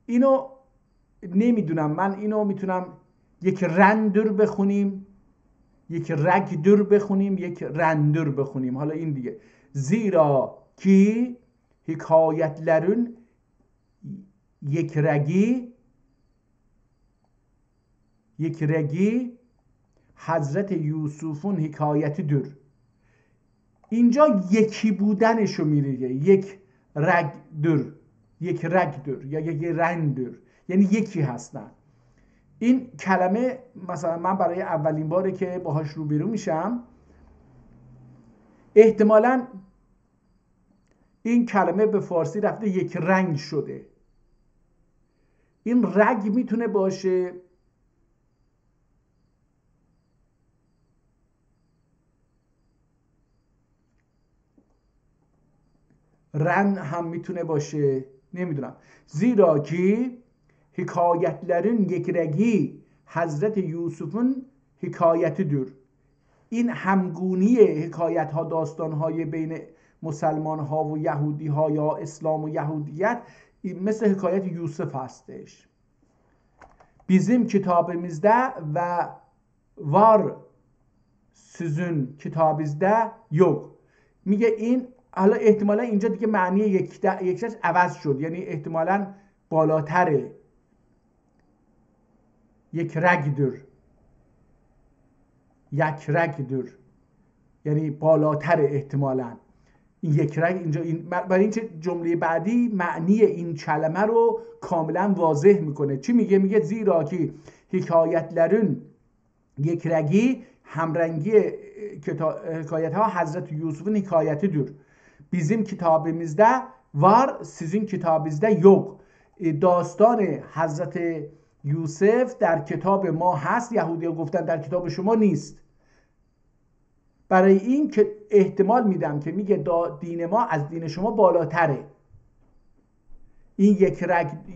اینو نمیدونم، من اینو میتونم یک رندر بخونیم، یک رگدر بخونیم، یک رندر بخونیم. حالا این دیگه. زیرا کی hikayetlerin یک رگی حضرت یوسفون حکایتیdir. اینجا یکی بودنشو میگه، یک رگدر، یک رگدر یا یک رندر، یعنی یکی هستن. این کلمه مثلا من برای اولین باره که باهاش روبرو میشم، احتمالاً این کلمه به فارسی رفته یک رنگ شده. این رگ میتونه باشه رن هم میتونه باشه، نمیدونم. زیرا که حکایتlerin یک رگی حضرت یوسفون حکایتیdir. این همگونی حکایت ها، داستان های بین مسلمان ها و یهودی ها یا اسلام و یهودیت مثل حکایت یوسف هستش. bizim kitabımızda ve var sizin kitabınızda yok. میگه این حالا احتمالا اینجا دیگه معنی یکش عوض شد، یعنی احتمالا بالاتره، یک رگدر، یک رگدر یعنی بالاتره احتمالا. این یک رگ اینجا برای این چه جمله بعدی معنی این کلمه رو کاملا واضح میکنه. چی میگه؟ میگه زیرا که حکایتlerin یک رگی همرنگی حکایت ها حضرت یوسف'un حکایetidir. Bizim kitabımızda var, sizin kitabınızda yok. داستان حضرت یوسف در کتاب ما هست، یهودی‌ها گفتن در کتاب شما نیست. برای این که احتمال میدم که میگه دین ما از دین شما بالاتره. این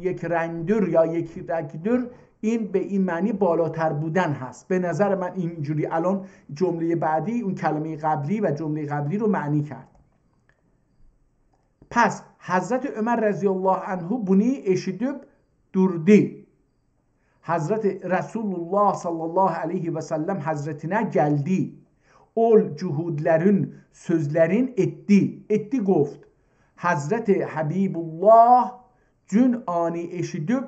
یک رندر یا یک رگدر، این به این معنی بالاتر بودن هست. به نظر من اینجوری الان جمله بعدی اون کلمه قبلی و جمله قبلی رو معنی کرد. پس حضرت عمر رضی الله عنه بونی eşidip durdu. Hazreti Resulullah sallallahu aleyhi ve sellem hazretine geldi. Ol cuhudlerin, sözlerin etti گفت. Hazreti Habibullah cün ani eşidip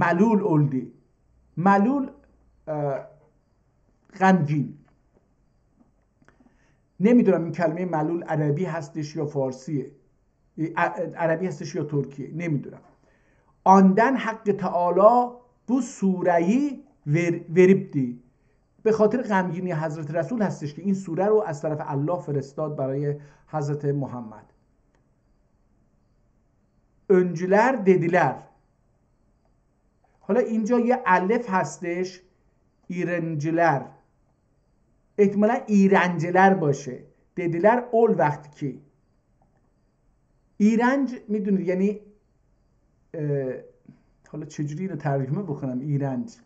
ملول oldu. ملول غمگین. نمیدونم این کلمه ملول عربی هستش یا فارسیه، عربی هستش یا ترکیه، نمیدونم. آندن حق تعالی bu sureyi veripti. به خاطر غمگینی حضرت رسول هستش که این سوره رو از طرف الله فرستاد برای حضرت محمد. öncüler dediler. حالا اینجا یه الف هستش، ایرنجلر، احتمالا ایرنجلر باشه. dediler اول وقتی که ایرنج میدونید یعنی حالا چجوری اینو ترجمه بکنم؟ ایرنج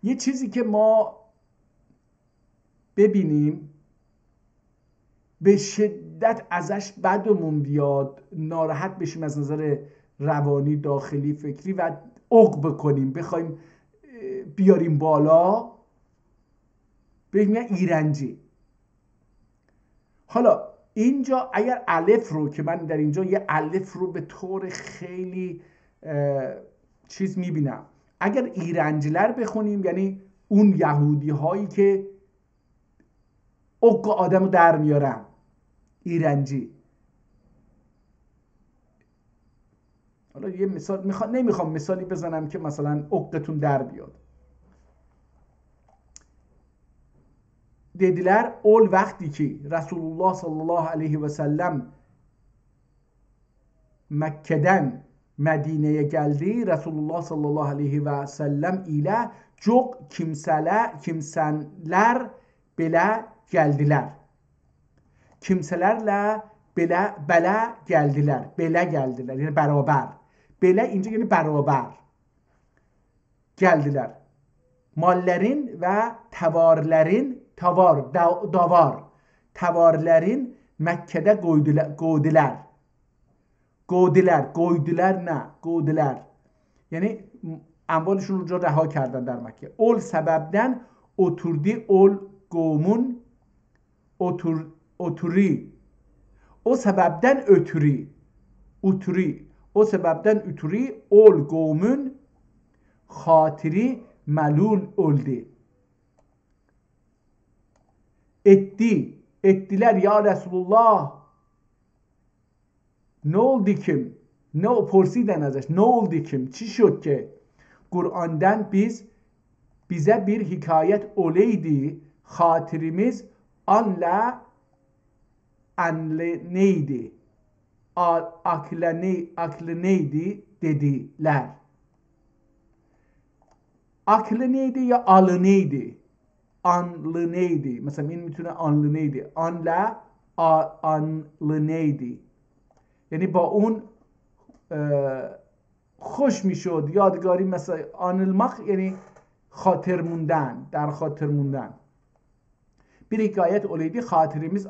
یه چیزی که ما ببینیم به شدت ازش بدمون بیاد، ناراحت بشیم از نظر روانی، داخلی، فکری و عق بکنیم، بخوایم بیاریم بالا، بگیم ایرنجی. حالا اینجا اگر الف رو که من در اینجا یه الف رو به طور خیلی چیز میبینم، اگر ایرنجلر بخونیم یعنی اون یهودی هایی که عق آدم رو در میارن، ایرنجی. حالا یه مثال نمیخوام مثالی بزنم که مثلا عقتون در بیاد. dediler ol وقتی که رسول الله صلی الله علیه و سلم مکه'den Medine'ye geldi. Resulullah sallallahu aleyhi ve sellem ile çok kimseler bile geldiler. Kimselerle Bele geldiler. Bele geldiler. Yani beraber. Bele ince yani beraber. Geldiler. Mallerin ve tevarlerin davar. Tevarlerin Mekke'de koydular. Koydular ne? Koydular. Yani اموالشون رو رها کردن در مکه. اول سببden oturdu ol قومun oturi. O sebepten ötürü ol قومun hatiri melul oldu. Ettiler ya Resulullah. Ne oldu kim? Ne پرسیدن ازش ne oldu kim? چی شد که Kur'an'dan bize bir hikayet oleydi, hatırımız anla neydi? Aklı neydi dediler. Aklı neydi ya alı neydi? Anlı neydi? Mesela این میتونه anlı neydi? anlı neydi? یعنی با اون خوش میشد یادگاری مثلا anılmak یعنی خاطر موندن در خاطر موندن bir hikayet olaydı hatırımız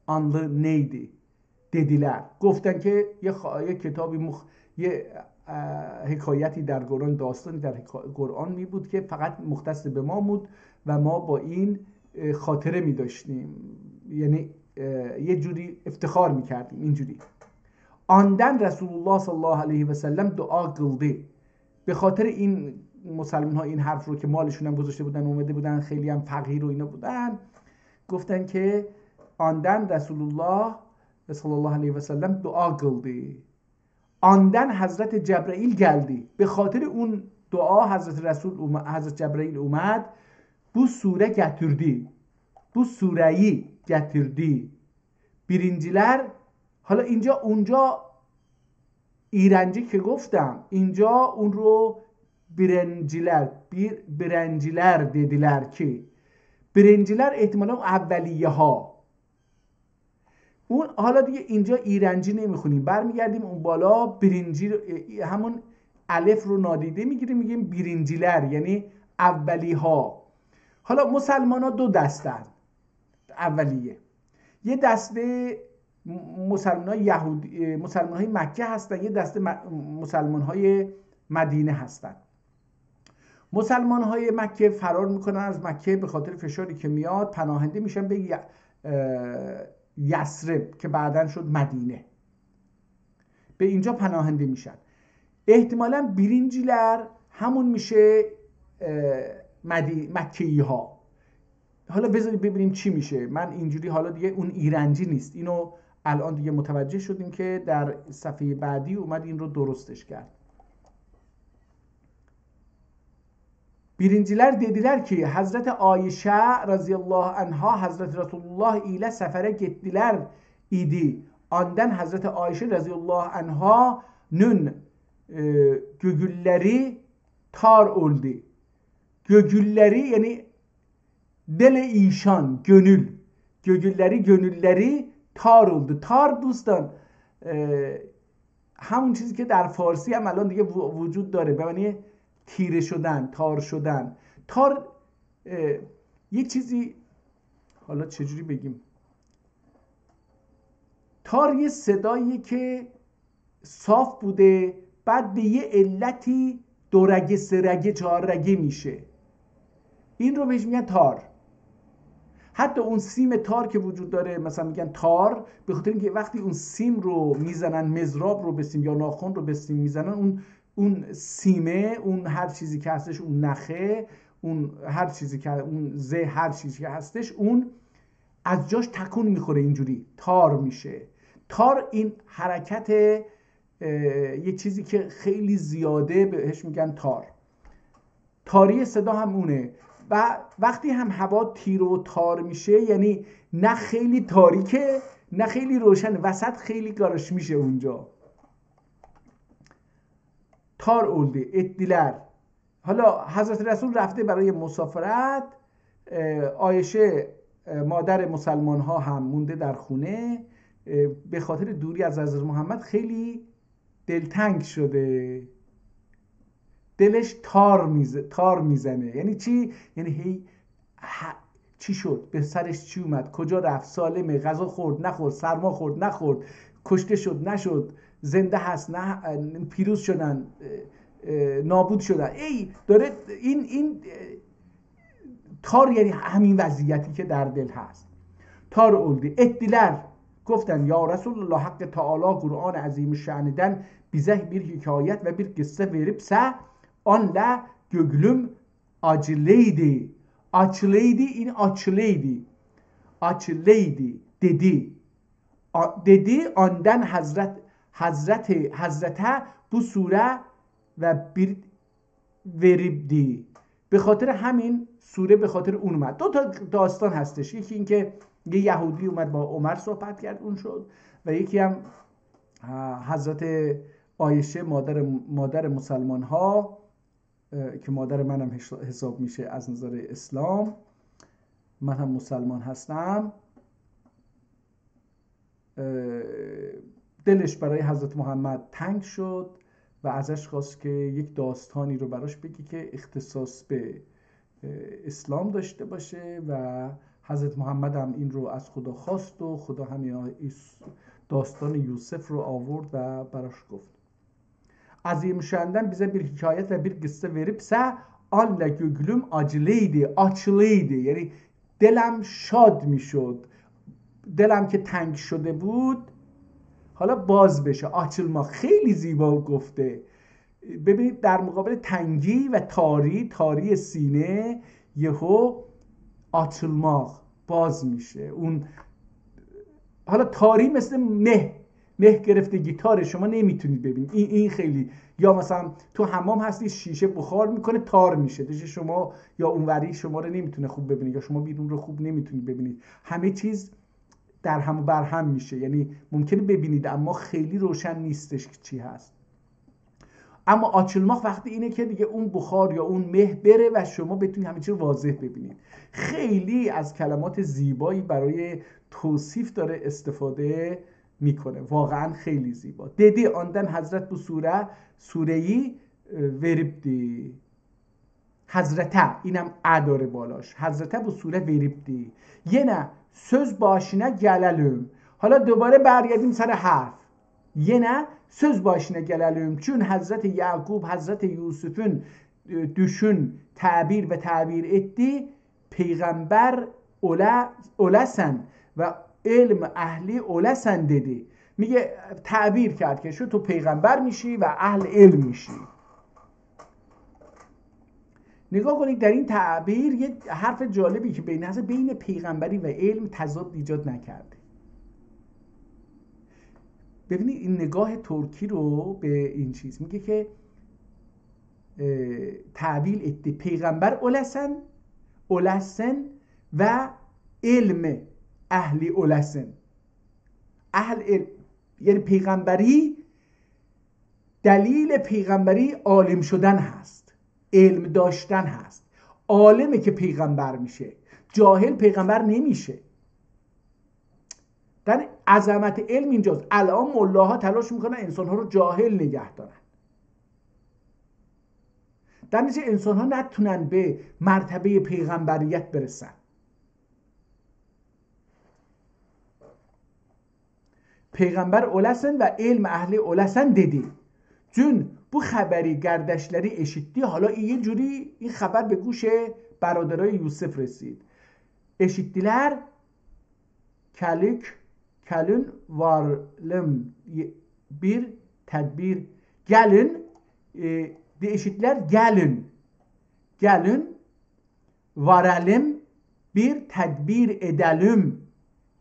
anlı neydi dediler گفتن که یه کتابی یه حکایتی در قرآن داستانی در قرآن می بود که فقط مختص به ما بود و ما با این خاطره می داشتیم یعنی یه جوری افتخار می کردیم اینجوری آندن رسول الله صلی الله علیه و سلم دعا قلده به خاطر این مسلمان ها این حرف رو که مالشون هم گذاشته بودن اومده بودن خیلی هم فقیر و اینا بودن گفتن که آندن رسول الله صلی الله علیه و سلم دعا قلده آندن حضرت جبرائیل geldi به خاطر اون دعا حضرت جبرائیل اومد bu sure getirdi bu sureyi getirdi birinciler حالا اینجا اونجا ایرنجی که گفتم اینجا اون رو برنجیler dediler ki birinciler احتمالا اولیه ها اون حالا دیگه اینجا ایرنجی نمیخونیم برمیگردیم اون بالا برنجی همون الف رو نادیده میگیریم میگیم birinciler یعنی اولی ها حالا مسلمان ها دو دستن اولیه یه دسته مسلمان های مکه هستن یه دسته مسلمان های مدینه هستن مسلمان های مکه فرار میکنن از مکه به خاطر فشاری که میاد پناهنده میشن به یثرب که بعداً شد مدینه به اینجا پناهنده میشن احتمالاً birinciler همون میشه مکه‌ای ها حالا بذارید ببینیم چی میشه من اینجوری حالا دیگه اون ایرنجی نیست اینو الان دیگه متوجه شدیم که در صفحه بعدی اومد این رو درستش کرد birinciler dediler ki Hazreti Ayşe radıyallahu anha Hazreti Resulullah ile sefere gittiler idi. Ondan Hazreti Ayşe radıyallahu anha'nın gögülleri tar oldu. Gögülleri yani dele işan gönül. Gönülleri tar oldu. Tar دوستان همون چیزی که در فارسی هم الان دیگه وجود داره به معنی تیره شدن تار شدن تار یه چیزی حالا چجوری بگیم تار یه صدایی که صاف بوده بعد به یه علتی دو رگه سه رگه چهار رگه میشه این رو بهش میگن تار حتی اون سیم تار که وجود داره مثلا میگن تار به خاطر اینکه وقتی اون سیم رو میزنن مضراب رو به سیم یا ناخن رو به سیم میزنن اون سیمه اون هر چیزی که هستش اون نخه اون هر چیزی که اون هر چیزی که هستش اون از جاش تکون میخوره اینجوری تار میشه تار این حرکت یه چیزی که خیلی زیاده بهش میگن تار تاری صدا هم اونه و وقتی هم هوا تیر و تار میشه یعنی نه خیلی تاریکه نه خیلی روشن وسط خیلی کارش میشه اونجا تار oldu ettiler حالا حضرت رسول رفته برای مسافرت آیشه مادر مسلمان ها هم مونده در خونه، به خاطر دوری از حضرت محمد خیلی دلتنگ شده، دلش تار میزنه. یعنی چی؟ یعنی هی چی شد؟ به سرش چی اومد؟ کجا رفت؟ سالمه؟ غذا خورد نخورد؟ سرما خورد نخورد؟ کشته شد نشد؟ زنده هست نه؟ پیروز شدن نابود شدن؟ ای داره این تار، یعنی همین وضعیتی که در دل هست. Tar oldu. Ettiler. Goften ya Resulullah Hakkı Teala Kur'an-ı Azimüşşan'dan bize bir hikayet ve bir kıssa veripse onunla gönlüm acılıydı. Açılıydı, in açılıydı. Açılıydı dedi. Dedi ondan Hazrete bu sure ve bir veribdi. به خاطر همین سوره به خاطر اون اومد. دو تا داستان هستش، یکی این که یه یهودی اومد با عمر صحبت کرد اون شد، و یکی هم حضرت عایشه مادر مسلمان ها که مادر منم حساب میشه از نظر اسلام، من هم مسلمان هستم، دلش برای حضرت محمد تنگ شد و ازش خواست که یک داستانی رو براش بگی که اختصاص به اسلام داشته باشه و حضرت محمد هم این رو از خدا خواست و خدا همین داستان یوسف رو آورد و براش گفت. Azimüşşan'dan bize bir hikayet ve bir kıssa veripse anla gönlüm açlıydı. Yani دلم شاد میشد، دلم که تنگ شده بود حالا باز بشه. açılma خیلی زیبا گفته. ببینید در مقابل تنگی و تاری سینه یهو açılmak باز میشه. اون حالا تاری مثل مه گرفته گیتار شما نمیتونید ببینید. این خیلی، یا مثلا تو حمام هستی شیشه بخار میکنه تار میشه دیگه، شما یا اونوری شما رو نمیتونه خوب ببینید یا شما بیرون رو خوب نمیتونید ببینید. همه چیز در هم و بر هم میشه، یعنی ممکنه ببینید اما خیلی روشن نیستش که چی هست. اما açılmak وقتی اینه که دیگه اون بخار یا اون مه بره و شما بتونید همه چیز رو واضح ببینید. خیلی از کلمات زیبایی برای توصیف داره استفاده میکنه، واقعا خیلی زیبا. دیدی آندن حضرت bu سوره‌ای veripdi. Hazrete اینم داره بالاش. حضرت bu سوره veripdi. یه söz başına gelelim. حالا دوباره برگردیم سر حرف. Yine söz başına gelelim. Çünkü Hazreti Yakub, Hazreti Yusuf'un düşün, tabir etti. Peygamber olasen ve ilm ehli olasen dedi. میگه تعبیر کرد که تو پیغمبر میشی و اهل علم میشی. نگاه کنید در این تعبیر یه حرف جالبی که بین پیغمبری و علم تضاد ایجاد نکرده. ببینید این نگاه ترکی رو به این چیز میگه که تعبیر اتی پیغمبر اولسن و علم اهلی اولسن. اهل علم یعنی پیغمبری، دلیل پیغمبری عالم شدن هست، علم داشتن هست. عالمه که پیغمبر میشه، جاهل پیغمبر نمیشه. در عظمت علم اینجاست. الان ملاها تلاش میکنن انسانها رو جاهل نگه دارن، در نتیجه انسانها نتونن به مرتبه پیغمبریت برسن. Peygamber olasan ve ilm ehli olasan dedi. Dün bu haberi kardeşleri eşitti. Hala یه جوری این خبر به گوش برادرای یوسف رسید. eşittiler. Kalın varlım bir tedbir. Gelin eşittiler gelin varalım bir tedbir edelim.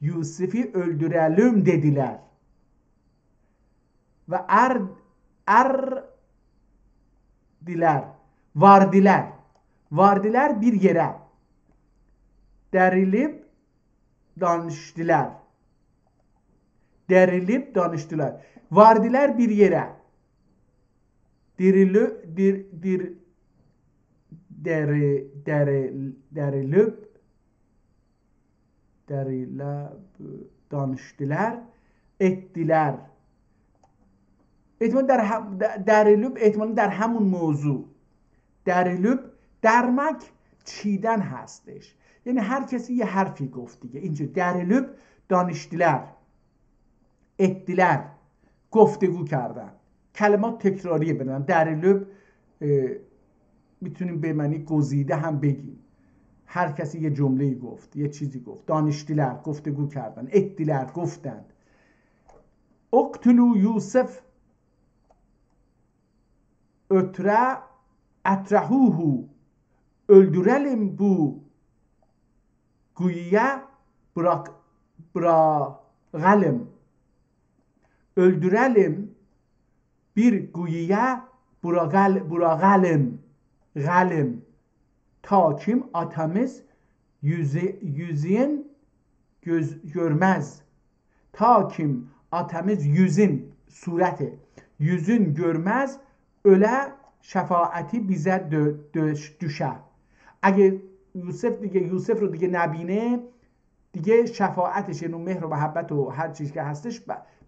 Yusuf'u öldürelim dediler. Ve vardiler bir yere. Derilip danıştılar. Vardiler bir yere. Derilip danıştılar, ettiler. احتمال دریلوب احتمال در همون موضوع. دریلوب درمک چیدن هستش، یعنی هر کسی یه حرفی گفت دیگه. اینجا دریلوب دانشتیler، ettiler، گفتگو کردن. کلمات تکراریه بدن. دریلوب میتونیم به معنی گزیده هم بگیم. هر کسی یه جمله‌ای گفت، یه چیزی گفت. دانشتیler گفتگو کردن، ettiler گفتند. اقتلوا یوسف اطرحوه، öldürelim bu güya bırakalım. Öldürelim bir güya bırakalım. Galim. Ta kim atamız yüzün görmez. Ta kim atamız yüzün sureti yüzün görmez öyle شفاعتی بیزه دوشه. اگه یوسف رو دیگه نبینه، دیگه شفاعتش، یعنی مهر و محبت و هر چیزی که هستش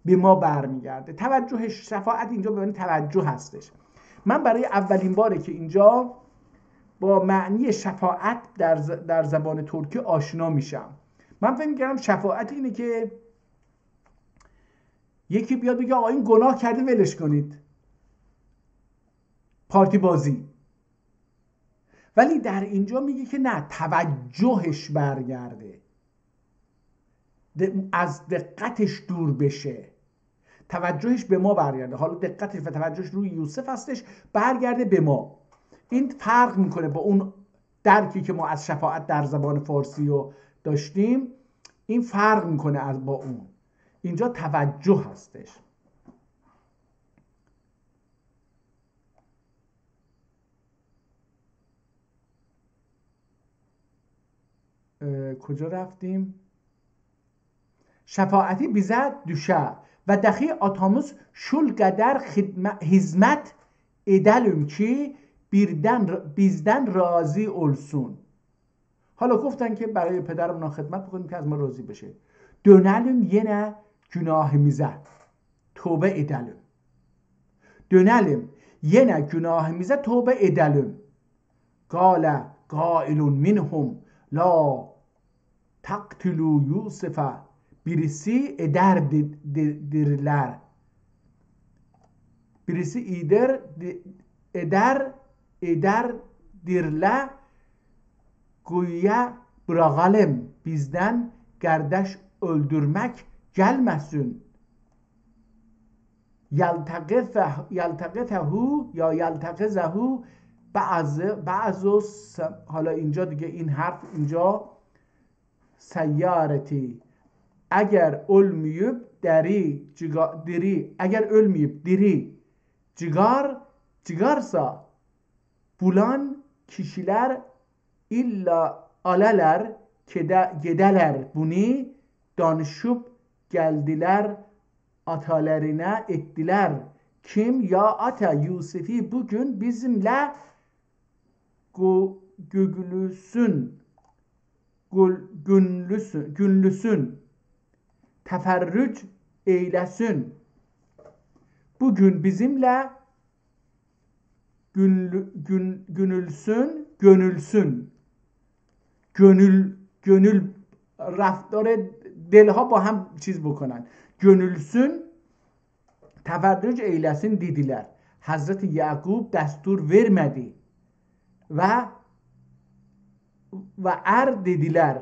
به ما برمیگرده. توجهش، شفاعت اینجا به معنی توجه هستش. من برای اولین باره که اینجا با معنی شفاعت در زبان ترکی آشنا میشم. من فکر می‌کردم شفاعت اینه که یکی بیاد بگه آقا این گناه کرده ولش کنید، پارتی بازی. ولی در اینجا میگه که نه، توجهش برگرده، از دقتش دور بشه، توجهش به ما برگرده. حالا دقتش و توجهش روی یوسف هستش، برگرده به ما. این فرق میکنه با اون درکی که ما از شفاعت در زبان فارسی رو داشتیم. این فرق میکنه از با اون. اینجا توجه هستش. کجا رفتیم؟ شفاعتی بیزد دوشه و دخی آتاموس شل قدر hizmet edelim ki bizden راضی olsun. حالا گفتن که برای پدرمون خدمت بکنیم که از ما راضی بشه. dönelim yine günahimize tövbe edelim. dönelim yine günahimize tövbe edelim. قال قائل منهم لا تقتلوا يوسف. birisi ederdirler. Birisi ederdirler. Güya bırakalım, bizden kardeş öldürmek gelmesin. yalتقطه یا یلتقطه بعضو. حالا اینجا دیگه این حرف اینجا سیارتی، اگر ölmeyip diri، اگر ölmeyip diri cigarsa bulan kişiler illa alalar gedeler bunu danışıp geldiler atalarına ettiler. Kim ya ata Yusuf'i bugün bizimle günlüsün, teferrüc eylesin. Bugün bizimle gönülsün. Gönül رفتار دلها با هم چیز بکنن. gönülsün، teferrüc eylesin dediler. Hazreti Yakub destur vermedi ve dediler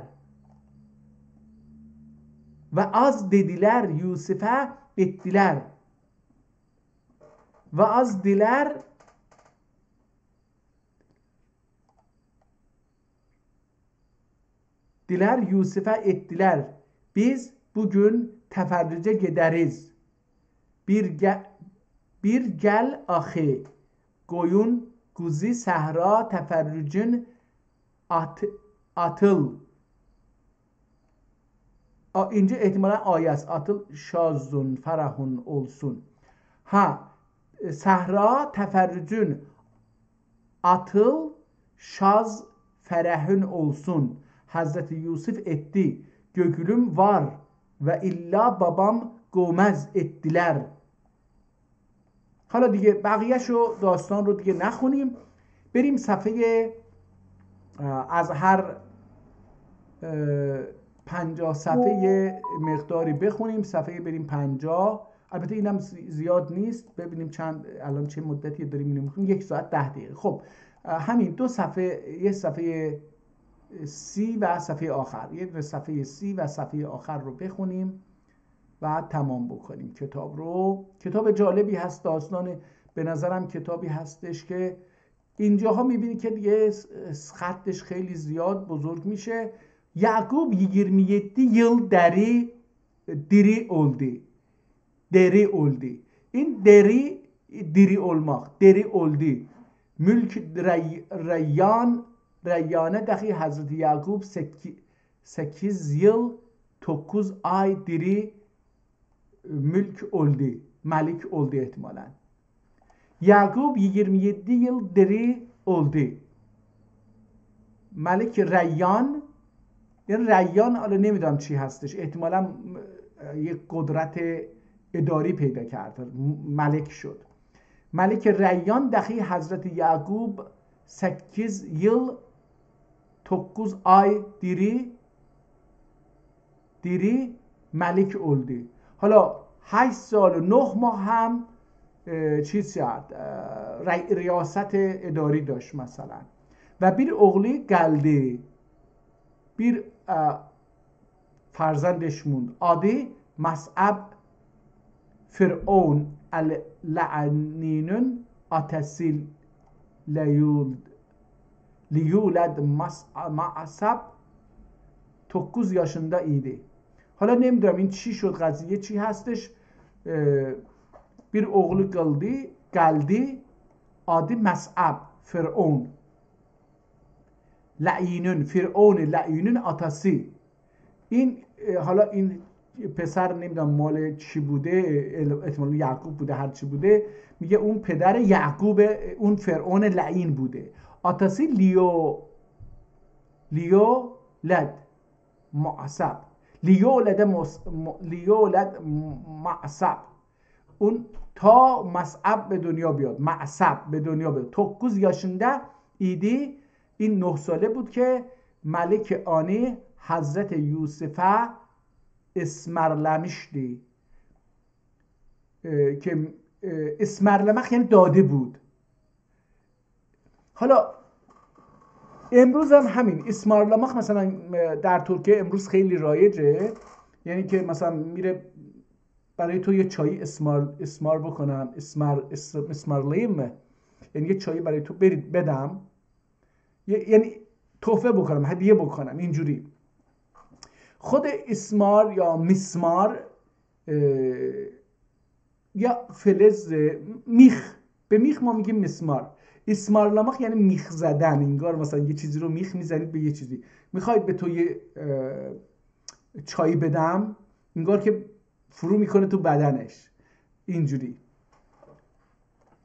ve az dediler Yusuf'a ettiler ve az diler Yusuf'a ettiler. Biz bugün teferrüce gideriz. Bir gel ahi koyun kuzi sahra teferrücün atıl. اینجا احتمالا آیه است. atıl şazun ferahun olsun. Sahra teferrücün atıl şaz ferahun olsun. Hazreti Yusuf etti. gögülüm var ve illa babam گومز ettiler. حالا دیگه بقیهشو داستان رو دیگه نخونیم، بریم صفحه از هر 50 صفحه مقداری بخونیم. صفحه بریم 50. البته اینم زیاد نیست، ببینیم چند الان چه مدتی داریم اینو میخونیم. 1 ساعت 10 دقیقه. خب همین 2 صفحه، یه صفحه سی و صفحه آخر، یه صفحه سی و صفحه آخر رو بخونیم و تمام بکنیم کتاب رو. کتاب جالبی هست، داستان به نظرم کتابی هستش که اینجاها میبینی که دیگه خطش خیلی زیاد بزرگ میشه. Yaqub 27 yıl diri oldu. Deri oldu. این diri olmak, deri oldu. Mülk Reyyan'e dahi Hazreti Yaqub 8 yıl 9 ay diri mülk oldu. Malik oldu ihtimalen. Yaqub 27 yıl diri oldu. Malik Reyyan، یعنی ریان حالا نمیدونم چی هستش، احتمالا یک قدرت اداری پیدا کرد، ملک شد. ملک ریان دخی حضرت یعقوب 8 yıl 9 ay diri ملک oldu. حالا 8 سال و 9 ماه هم چیز کرد، ریاست اداری داشت مثلا. و bir oğlu geldi. Bir فرزندش موند. Adı Mas'ab Firavun el-La'nin'in atesi liyulad Mas'ab 9 yaşında idi. حالا نمیدونم این چی شد، قضیه چی هستش. bir oğlu geldi. Adı Mas'ab Firavun لعینون، فرعون لعینون atası. این حالا این پسر نمیدونم مال چی بوده، احتمالاً یعقوب بوده، هر چی بوده، میگه اون پدر یعقوب اون فرعون لعین بوده. atası لیولد معصب، لیولد معصب، اون تا مصعب به دنیا بیاد، معصب به دنیا بیاد. 9 yaşında idi. این 9 ساله بود که ملک آنی حضرت یوسف اسمرلمشتی، که اسمرلمخ یعنی داده بود. حالا امروز هم همین اسمرلمخ مثلا در ترکیه امروز خیلی رایجه، یعنی که مثلا میره برای تو یه چای اسمار بکنم، اسمارلیم، یعنی یه چای برای تو بدم، یعنی تحفه بکنم، هدیه بکنم، اینجوری. خود اسمار یا مسمار یا فلز میخ، به میخ ما میگیم مسمار. اسمارلمخ یعنی میخ زدن، انگار مثلا یه چیزی رو میخ میزنید به یه چیزی. میخواید به تو یه چای بدم، انگار که فرو میکنه تو بدنش، اینجوری.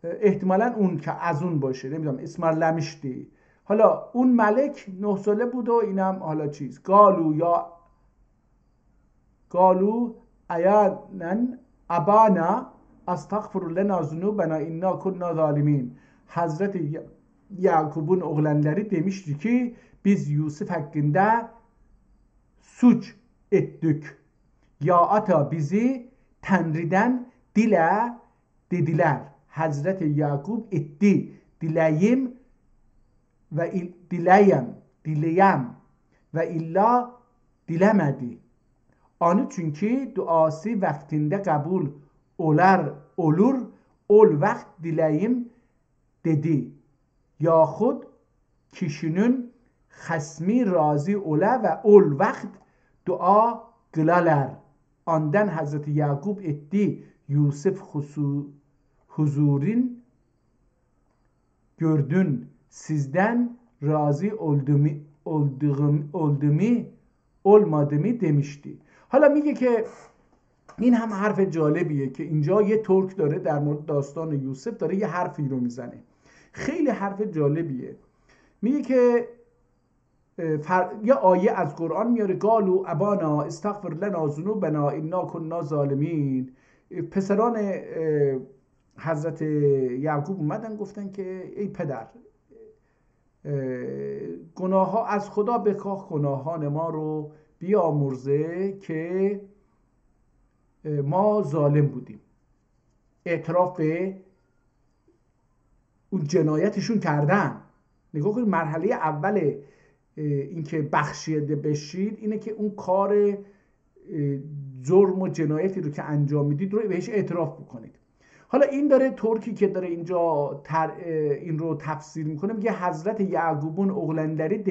احتمالاً اون که از اون باشه، نمیدونم، اسمارلمشتی. حالا اون ملک 9 ساله بود و اینم حالا چیز قالو ایانن ابانا استغفر لنا ذنوبنا انا كنا ظالمین. Hazreti Yakub'un oğlanları demişti ki biz Yusuf hakkında suç ettik. Ya ata bizi Tanrı'dan dile dediler. Hazreti Yakub etti. Dileyim ve dileyem ve illa dilemedi. Onu çünkü duası vaktinde kabul olur, ol vakt dileyim dedi. Yahud kişinin hasmi razı ola ve ol vakt dua kılalar. Ondan Hazreti Yakub etti. Yusuf huzurin gördün. Sizden razı olmadımı demişti. حالا میگه که این هم حرف جالبیه که اینجا یه ترک داره در مورد داستان یوسف داره یه حرفی رو میزنه، خیلی حرف جالبیه. میگه که یه آیه از قرآن میاره قالوا ابانا استغفر لنا ذنوبنا انا كنا ظالمین. پسران حضرت یعقوب اومدن گفتن که ای پدر گناه ها از خدا بخواه گناهان ما رو بیامرزه که ما ظالم بودیم. اعتراف به اون جنایتشون کردن. نگاه کنید مرحله اول اینکه بخشیده بشید اینه که اون کار جرم و جنایتی رو که انجام میدید رو بهش اعتراف بکنید. حالا این داره ترکی که داره اینجا این رو تفسیر میکنه، میگه حضرت یعقوبون oğlanları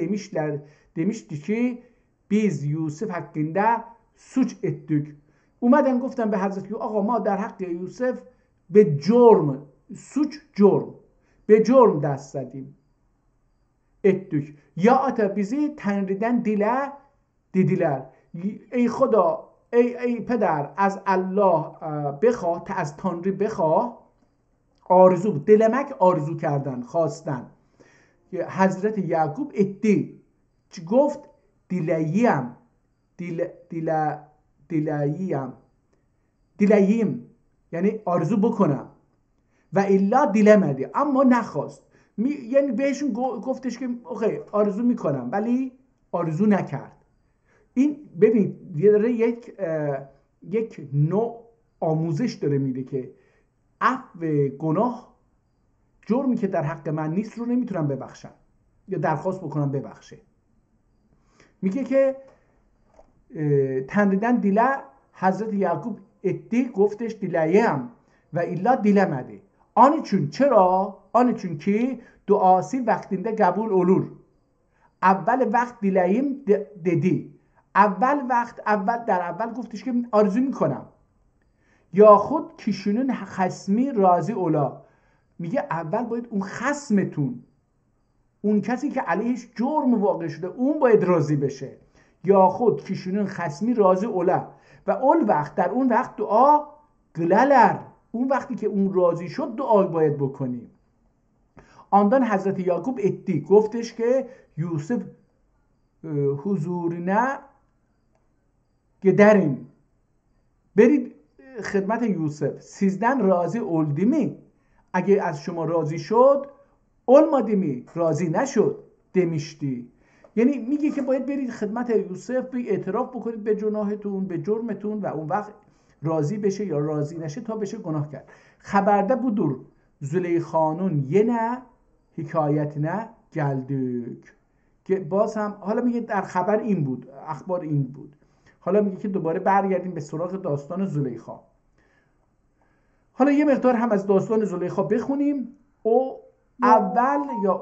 demişti ki biz Yusuf hakkında suç ettik. اومدن گفتن به حضرت آقا ما در حق یوسف به جرم، suç جرم، به جرم دست زدیم. ettik. Ya ata bizi Tanrı'dan dile dediler. ای خدا ای پدر از الله بخواه، از تانری بخواه. آرزو بود، دلمک آرزو کردن، خواستن. حضرت یعقوب ادی چی گفت؟ دیلاییم دیلاییم یعنی آرزو بکنم. و الا دیلمدی، اما نخواست. یعنی بهشون گفتش که اوکی آرزو میکنم ولی آرزو نکرد. این ببینید یک نوع آموزش داره میده که عفو گناه، جرمی که در حق من نیست رو نمیتونم ببخشم یا درخواست بکنم ببخشه. میگه که تندیدن دیله حضرت یعقوب ادی گفتش دیلیم و ایلا دیلمده. آن چون چرا؟ آن چون که duası vaktinde kabul olur. اول وقت دیلیم دیدی، اول در اول گفتش که آرزو میکنم. یا خود کشونون خصمی راضی اولا، میگه اول باید اون خصمتون، اون کسی که علیهش جرم واقع شده اون باید راضی بشه. یا خود کشونون خصمی راضی اولا و اول وقت در اون وقت دعا گلالر، اون وقتی که اون راضی شد دعا باید بکنیم. آندان حضرت یعقوب ادی گفتش که یوسف حضورنا گدرین، برید خدمت یوسف. سیزدن راضی اولدیمی، اگه از شما راضی شد اولمادیمی، راضی نشد دمیشتی. یعنی میگه که باید برید خدمت یوسف، به اعتراف بکنید به جناحتون، به جرمتون و اون وقت راضی بشه یا راضی نشه تا بشه گناه کرد. خبرده بودور زلیخانون یه نه حکایت نه گلدک، که باز هم حالا میگه در خبر این بود، اخبار این بود. حالا میگه که دوباره برگردیم به سراغ داستان زلیخا. حالا یه مقدار هم از داستان زلیخا بخونیم. او اول یا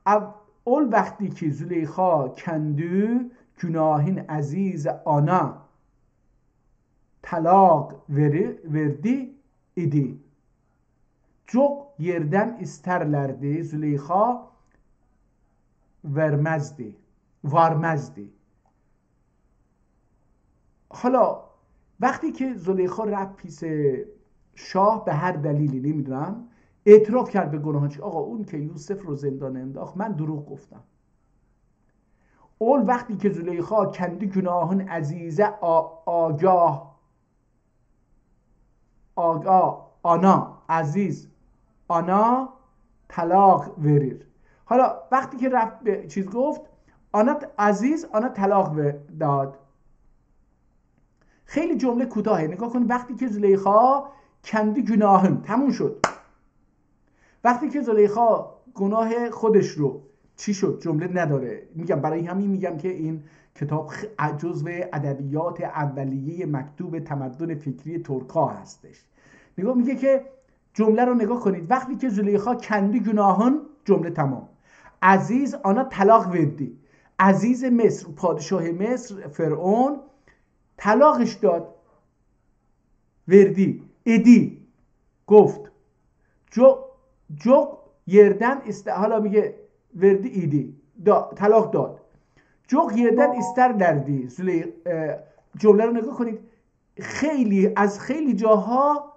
اول وقتی که زلیخا کندو günahın aziz ana talak verdi idi. Çok yerden isterlerdi, Züleyha varmezdi. حالا وقتی که زلیخا رفت پیش شاه به هر دلیلی نمیدونم اعتراف کرد به گناهانش، آقا اون که یوسف رو زندان انداخت من دروغ گفتم. اول وقتی که زلیخا kendi günahın azize آگاه آنا عزیز آنا طلاق verir. حالا وقتی که رفت به چیز گفت آنا عزیز آنا طلاق داد. خیلی جمله کوتاهه، نگاه کن. وقتی که زلیخا kendi günahın تموم شد، وقتی که زلیخا گناه خودش رو چی شد جمله نداره. میگم برای همین میگم که این کتاب جزو ادبیات اولیه مکتوب تمدن فکری ترک‌ها هستش. میگه که جمله رو نگاه کنید. وقتی که زلیخا کندی گناهان، جمله تمام. عزیز آنا طلاق وردی، عزیز مصر پادشاه مصر فرعون طلاقش داد. وردی ادی گفت جو یردن حالا میگه وردی ایدی طلاق داد. جوق یردن استر دردی. جمله رو نگاه کنید. از خیلی جاها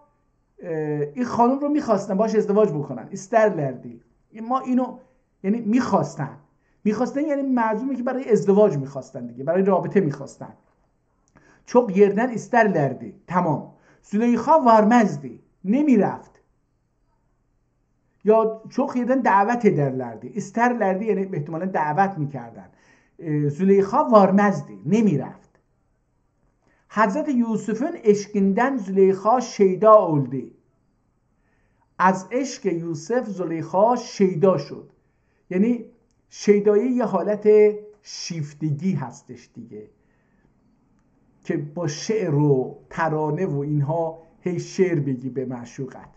این خانم رو میخواستن باش ازدواج بکنن، استر دردی. ما اینو یعنی میخواستن یعنی معلومه که برای ازدواج میخواستن دیگه، برای رابطه میخواستن. çok yerden isterlerdi. tamam. Züleyha varmazdı. نمیرفت. یا çok yerden davet ederlerdi. isterlerdi yani احتمالاً دعوت میکردن. Züleyha varmazdı. نمیرفت. Hazreti Yusuf'un eşkinden Züleyha şeyda oldu. از عشق یوسف زلیخا شیدا شد. یعنی شیدایی یه حالت شیفتگی هستش دیگه که با شعر و ترانه و اینها هی شعر بگی به معشوقت.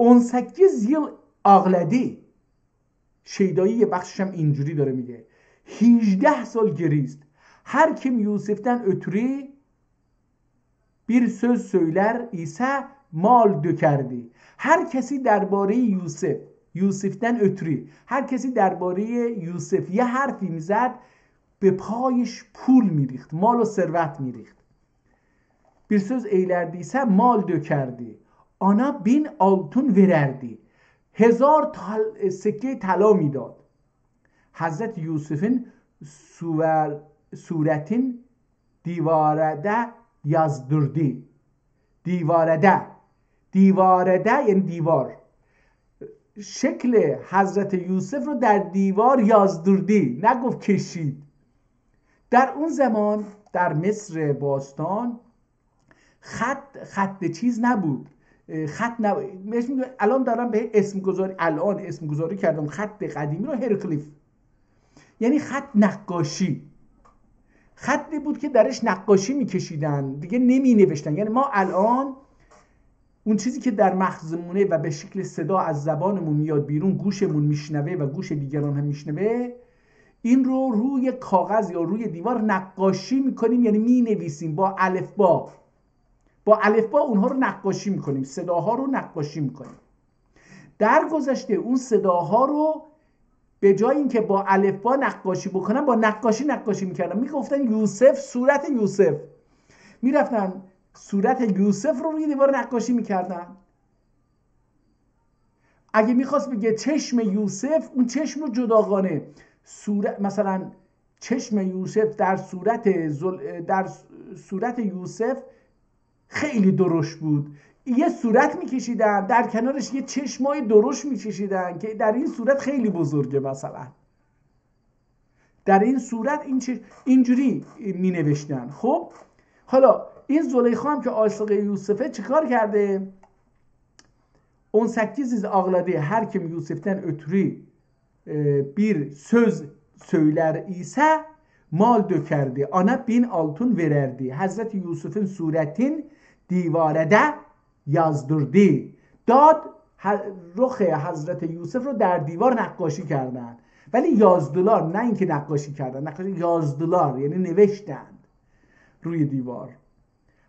18 yıl ağladı. شیدایی یه بخشش هم اینجوری داره میگه 18 سال گریست. Her kim Yusuf'tan ötürü bir söz söyler ise mal dökerdi. Her kesi درباره یوسف'ten ötürü هر کسی درباره یوسف یه حرفی میزد به پایش پول میریخت، مال و ثروت میریخت. bir söz eylerdiyse mal dökerdi. Ana 1000 altın verirdi. 1000 سکه طلا میداد. حضرت یوسف'in suretin divarede yazdırdı. دیوارده یعنی دیوار. شکل حضرت یوسف رو در دیوار یازدردی، نگفت کشید. در اون زمان در مصر باستان خط چیز نبود. الان دارم به اسم گذاری کردم. خط قدیمی رو هرکلیف، یعنی خط نقاشی. خطی بود که درش نقاشی میکشیدن دیگه، نمی نوشتن. یعنی ما الان اون چیزی که در مغزمونه و به شکل صدا از زبانمون میاد بیرون، گوشمون میشنوه و گوش دیگران هم میشنوه، این رو روی کاغذ یا روی دیوار نقاشی میکنیم، یعنی مینویسیم با الفبا. اونها رو نقاشی میکنیم، صداها رو نقاشی میکنیم. در گذشته اون صداها رو به جای اینکه با الفبا نقاشی بکنن، با نقاشی میکردن. میگفتن یوسف، صورت یوسف. میرفتن صورت یوسف رو روی دیوار نقاشی میکردن. اگه میخواست بگه چشم یوسف، اون چشم رو جداگانه مثلا چشم یوسف در صورت یوسف خیلی درشت بود، یه صورت میکشیدن در کنارش یه چشمای درشت میکشیدن که در این صورت خیلی بزرگه، مثلا در این صورت اینجوری مینوشتن. خب حالا این زلیخا هم که عاشق یوسفه چیکار کرده؟ 18 yıl ağladı. Her kim Yusuf'tan ötürü bir söz söyler ise mal dökerdi. Ona 1000 altın verirdi. Hazreti Yusuf'un suretin divarede yazdırdı. داد رخ حضرت یوسف رو در دیوار نقاشی کردن، ولی یازدلار، نه اینکه نقاشی کردن، یازدلار یعنی نوشتند روی دیوار.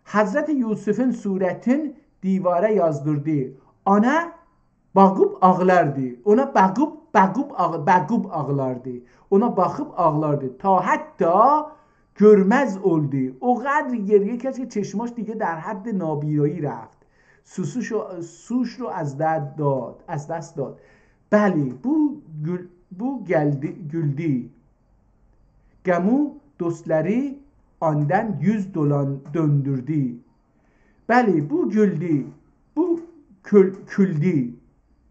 حضرت یوسف'un suretin divara yazdırdı. Ona bakıp ağlardı. Ona bakıp ağlardı. Ona bakıp ağlardı. Ta hatta görmez oldu. O قدر گریه کرد که چشماش دیگه در حد نابینایی رفت. سوش رو از دست داد. بله bu güldü. Gamu dostları ondan yüz döndürdü. بله bu güldü. Bu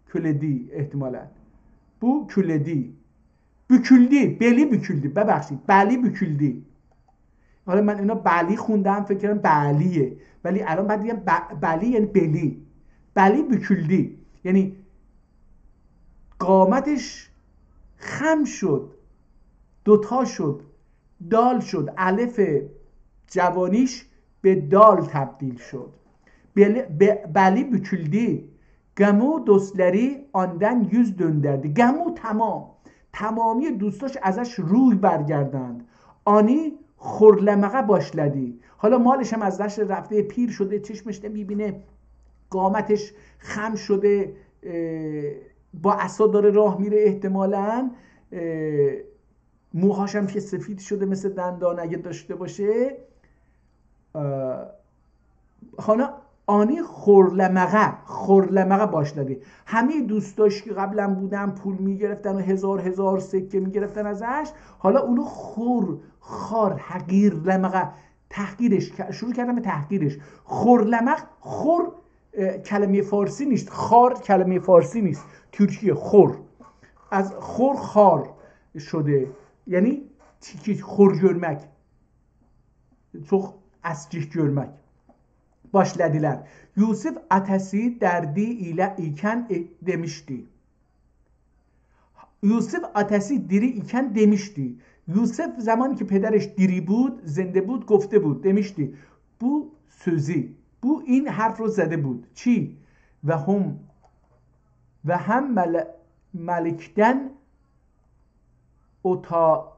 küledi ihtimalen. Bu küledi. Büküldü. Beli büküldü. ببخشید. بلی büküldü. حالا من اینا بلی خوندم فکر کردم بلیه، ولی الان بعد دیگه بلی یعنی بلی. بلی büküldü. یعنی قامتش خم شد، دوتا شد، دال شد، الف جوانیش به دال تبدیل شد. بلی büküldü. گمو دوستلری آندن yüz döndürdü. گمو تمامی دوستاش ازش روی برگردند. آنی خورلمقه باشلدی. حالا مالش هم از دست رفته، پیر شده، چشمش نمیبینه، قامتش خم شده، با عصا داره راه میره احتمالاً، موهاش هم که سفید شده مثل دندان اگه داشته باشه. حالا آنی خورلمقه باشلدی. همه دوستاش که قبلا بودن پول میگرفتن و هزار سکه میگرفتن ازش، حالا اونو خار حقیر لمقه تحقیرش شروع کردن به تحقیرش. خورلمق، خور کلمه فارسی نیست، خار کلمه فارسی نیست، ترکیه خور، از خور خار شده، yani xor görmək, çox əskik görmək. Başladılar. Yusuf atəsi dərdi ilə ikən demişdi. Yusuf atəsi diri ikən demişdi. Yusuf zamanı ki پدرش diri بود، زنده بود، گفته بود، demişti. Bu sözü, bu این حرف رو زده بود. چی؟ و هم ملکden اوتا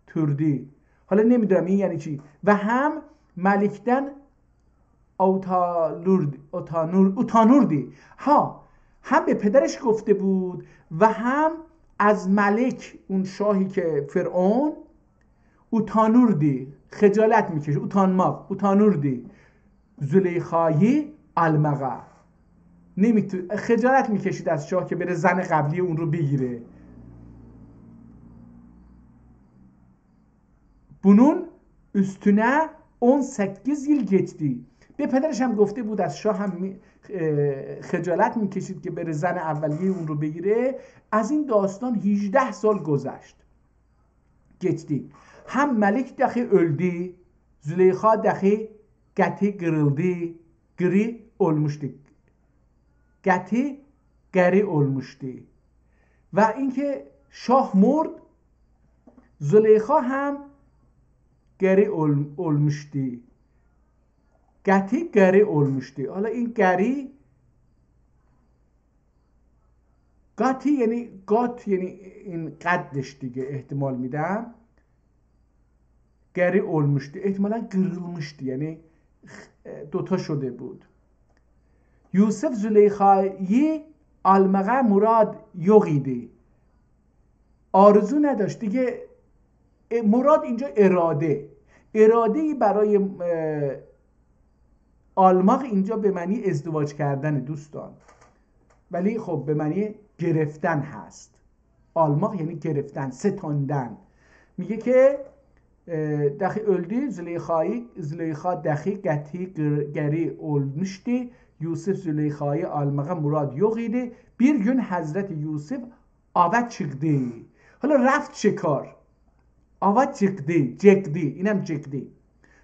تردی. حالا نمیدونم این یعنی چی. و هم ملکden اوتانوردی. ها، هم به پدرش گفته بود و هم از ملک، اون شاهی که فرعون، اوتانوردی، خجالت میکشه، اوتانوردی زلیخایی المقه، خجالت میکشید از شاه که بره زن قبلی اون رو بگیره. bunun üstüne 18 yıl geçti. به پدرش هم گفته بود، از شاه هم خجالت میکشید که بره زن اولیه اون رو بگیره. از این داستان 18 سال گذشت. geçti. هم ملک دخی öldü. Züleyxa دخی qəti qırıldı. Qırı olmuşdu. Qəti qəri olmuşdu. و اینکه شاه مرد، زلیخا هم گری olmuşdu. Qəti qəri olmuşdu. حالا این گری، قاتی یعنی قات، یعنی این قدش دیگه احتمال میدم. گری olmuşdu احتمالا قırılmıştı، یعنی دوتا شده بود. یوسف زلیخایی almağa مراد yok idi. آرزو نداشت دیگه. مراد اینجا اراده‌ای برای آلماق اینجا به معنی ازدواج کردن دوستان، ولی خب به معنی گرفتن هست. آلماق یعنی گرفتن، ستاندن. میگه که دخی öldü, Züleyxa دخی qəti qəri olmuşdu. Yusuf Züleyxa'yı almağa murad yok idi. Bir gün Hazreti Yusuf ava çıktı. حالا رفت شکار. آوا جکدی، اینم جکدی.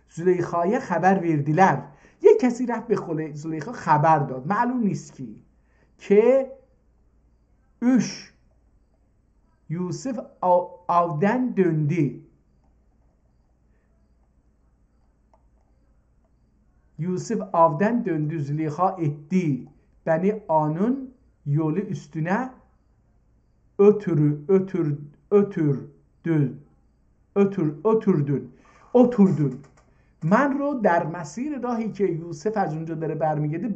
زلیخایه خبر وردیلر. یک کسی رفت به خود زلیخا خبر داد، معلوم نیست کی، که یوسف avdan döndü. Yusuf avdan döndü, Züleyxa etti. Beni onun yolu üstüne oturdun. من رو در مسیر راهی که یوسف از اونجا داره برمیگرده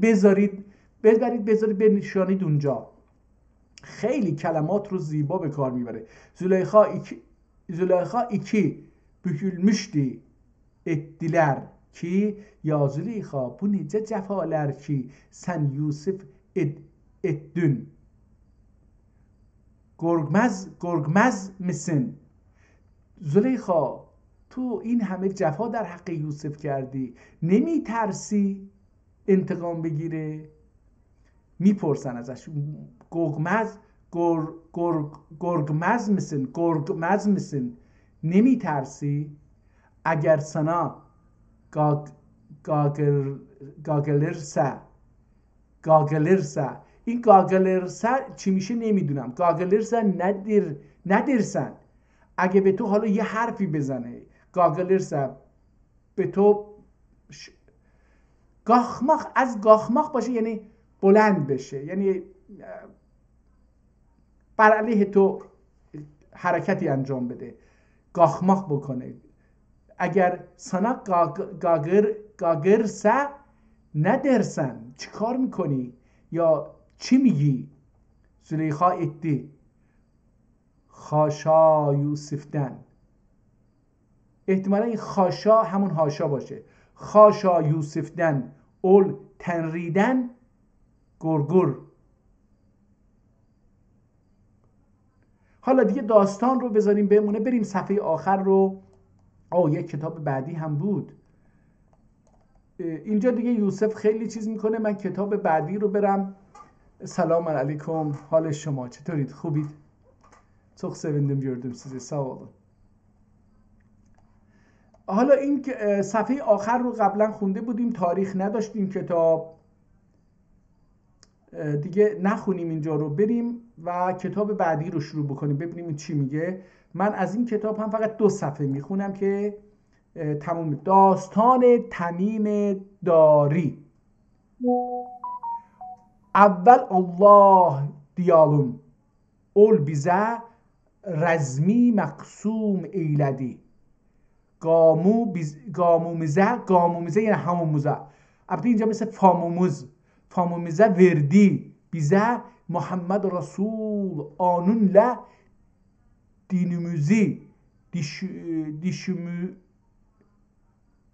بذارید بنشانید اونجا. خیلی کلمات رو زیبا به کار میبره. Züleyxa iki bükülmüştü ettiler ki ya Züleyxa bu nice cefalar ki sen Yusuf etdün. گرگمز misin? زلیخا تو این همه جفا در حق یوسف کردی، نمی ترسی انتقام بگیره؟ میپرسن ازش. گرگمز misin؟ نمی ترسی؟ اگر سنا گاگلرسه. این گاگلرسه چی میشه نمیدونم. گاگلرسه ندرسن. اگه به تو حالا یه حرفی بزنه، گاگلرسه به تو گاخماخ، از گاخماخ باشه یعنی بلند بشه، یعنی بر علیه تو حرکتی انجام بده، گاخماخ بکنه. اگر سنا گاگرسه ندرسن، چی کار میکنی یا چی میگی؟ زلیخا ادی خاشا یوسفدن. احتمالا این خاشا همون هاشا باشه. خاشا یوسفدن اول تنریدن گرگر. حالا دیگه داستان رو بذاریم بمونه، بریم صفحه آخر رو. یک کتاب بعدی هم بود اینجا دیگه. یوسف خیلی چیز میکنه. من کتاب بعدی رو برم. سلام علیکم، حال شما چطورید؟ خوبید؟ Çok sevindim gördüm sizi. Sağ olun. حالا این صفحه آخر رو قبلا خونده بودیم، تاریخ نداشتیم کتاب دیگه، نخونیم اینجا رو، بریم و کتاب بعدی رو شروع بکنیم ببینیم این چی میگه. من از این کتاب هم فقط 2 صفحه میخونم که تموم. داستان تمیم داری. اول الله دیالون اول بیزه رزمی مقسوم ایلدی گامومیزه یعنی هموموزه. البته اینجا مثل فامومیزه وردی بیزه محمد رسول آنون له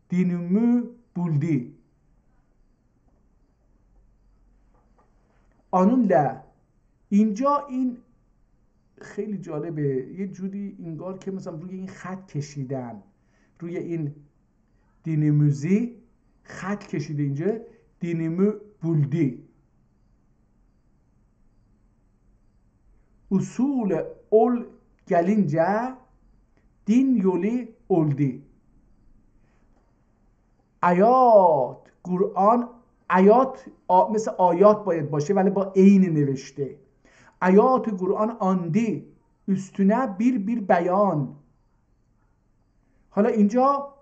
دینمو بولدی آنون له. اینجا این خیلی جالبه، یه جوری انگار که مثلا روی این خط کشیدن، روی این دینموزی خط کشیده اینجا دینمو بولدی. usul ol gelince din yolu oldu. قرآن آیات مثل آیات باید باشه ولی با عین نوشته. آیات قرآن آندی üstüne bir بیان. حالا اینجا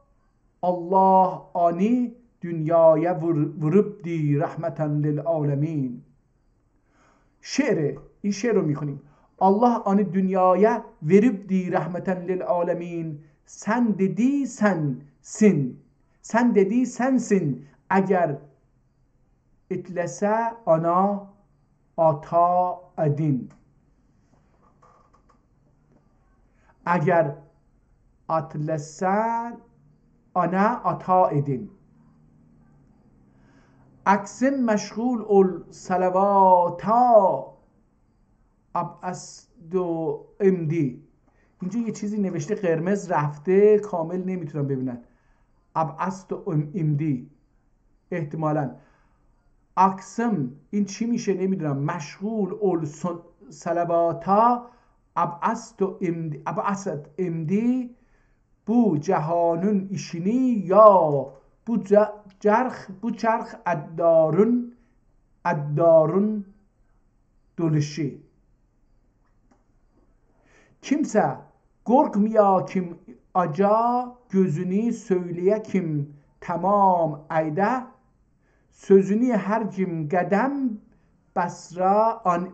الله آنی dünyaya vurup di rahmeten lil'alemin. شعره، این شعر رو میخونیم. Allah آنی dünyaya verip di rahmeten lil'alemin. Sen dedi sensin. اگر اطلسه آنا آتا ادین. اگر اطلسه آنا آتا ادین. اکسم مشغول ال صلواتا ابعث دو امدی. اینجا یه چیزی نوشته قرمز رفته، کامل نمیتونم ببینن. ابعث دو امدی احتمالاً. اکسم این چی میشه نمیدونم. مشغول ال صلواتا ابعث امدی bu cehanın işini ya bu çarx addarın doluşu. Kimse korkmuyor kim aca gözünü söyleye kim tamam ayda sözünü her kim gedem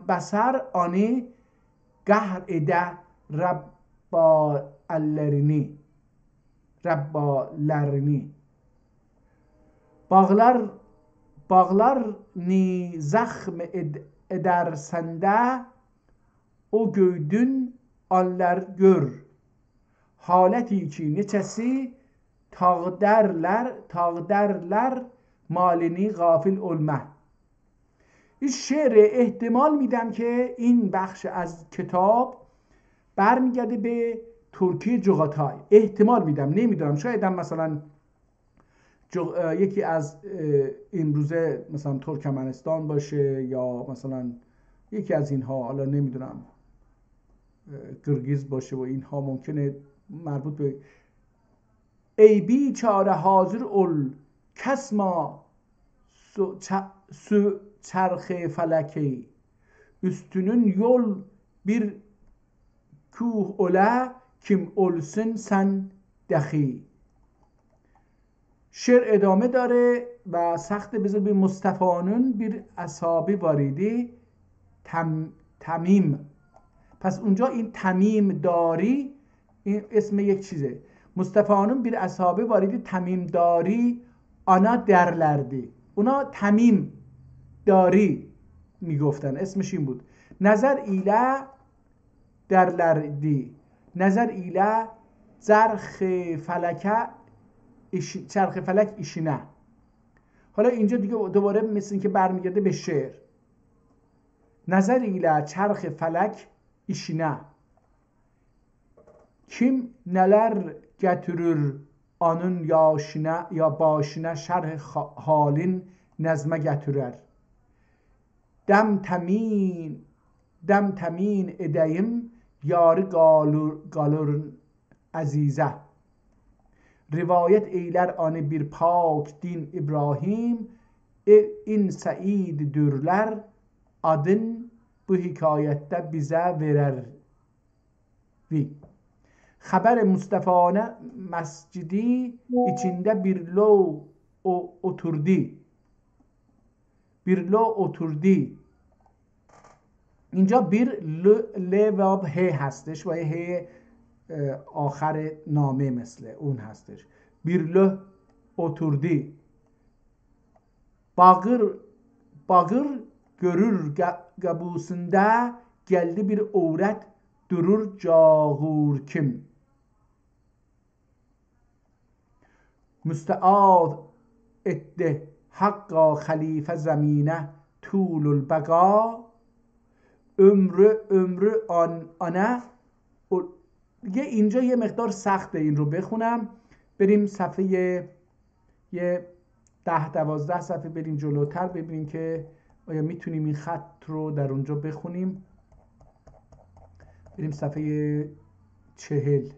basar ani gahr ede rabballerini. Bağlar ni zahm edersende o göydün anlar gör. Haleti ki neçesi tağderler malini gafil olma. این شعر احتمال میدم که این بخش از کتاب برمیگرده به ترکیه جغاتای. احتمال میدم، نمیدونم، شاید هم مثلا یکی از امروزه مثلا ترکمنستان باشه یا مثلا یکی از اینها، حالا نمیدونم گرگیز باشه و اینها ممکنه مربوط به ای بیچاره حاضر ال کسما su çarxı feleki üstünün yol bir kuh ola kim olsun sen دخی. شعر ادامه داره و سخت بذار به مصطفانون بیر اصحابی واریدی تمیم. پس اونجا این تمیم داری این اسم یک چیزه. مصطفانون بیر اصحابی واریدی تمیم داری آنا درلردی. اونا تمیم داری میگفتن، اسمش این بود. نظر ایله درلردی. نظر ایله زرخ فلکه چرخ فلک ایشینه. حالا اینجا دیگه دوباره مثل این که برمیگرده به شعر. نظر ایله چرخ فلک işine kim neler getirir onun yaşına ya başına şerh halin nezme getirer. Dem temin edeyim yarı galurun azize. Rivayet eyler anı bir pak din İbrahim in Said dürler adın bu hikayette bize verer. Haber Mustafa'ne mescidi içinde bir lo oturdu. Bir lo oturdu. اینجا bir ل و ه هستش و ه آخر نامه مثل اون هستش. Bir lo oturdu. Bağır görür gabusunda geldi bir avret durur cağur kim. Müstead etti hakka halife zemine tulul bega ömrü ana. دیگه اینجا یه مقدار سخته این رو بخونم. بریم صفحه 10-12 صفحه بریم جلوتر ببینیم که آیا میتونیم این خط رو در اونجا بخونیم. بریم صفحه 40.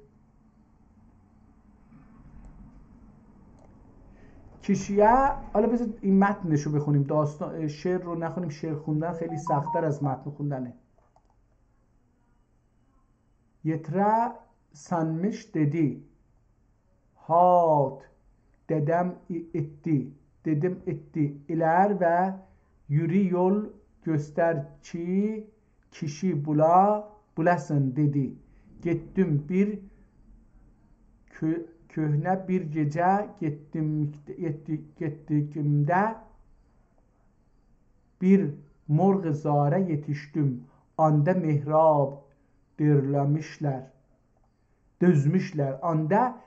کشیه. حالا بذار این متنش رو بخونیم. داستان شعر رو نخونیم. شعر خوندن خیلی سخت‌تر از متن خوندنه. Yetre sanmış dedi. Hat dedem etti. Dedim etti. İler ve yürü yol göster ki kişi bulasın dedi. Gittim bir köhne bir gece gittiğimde bir morg zare yetiştim. Anda mihrab düzmüşler. Anda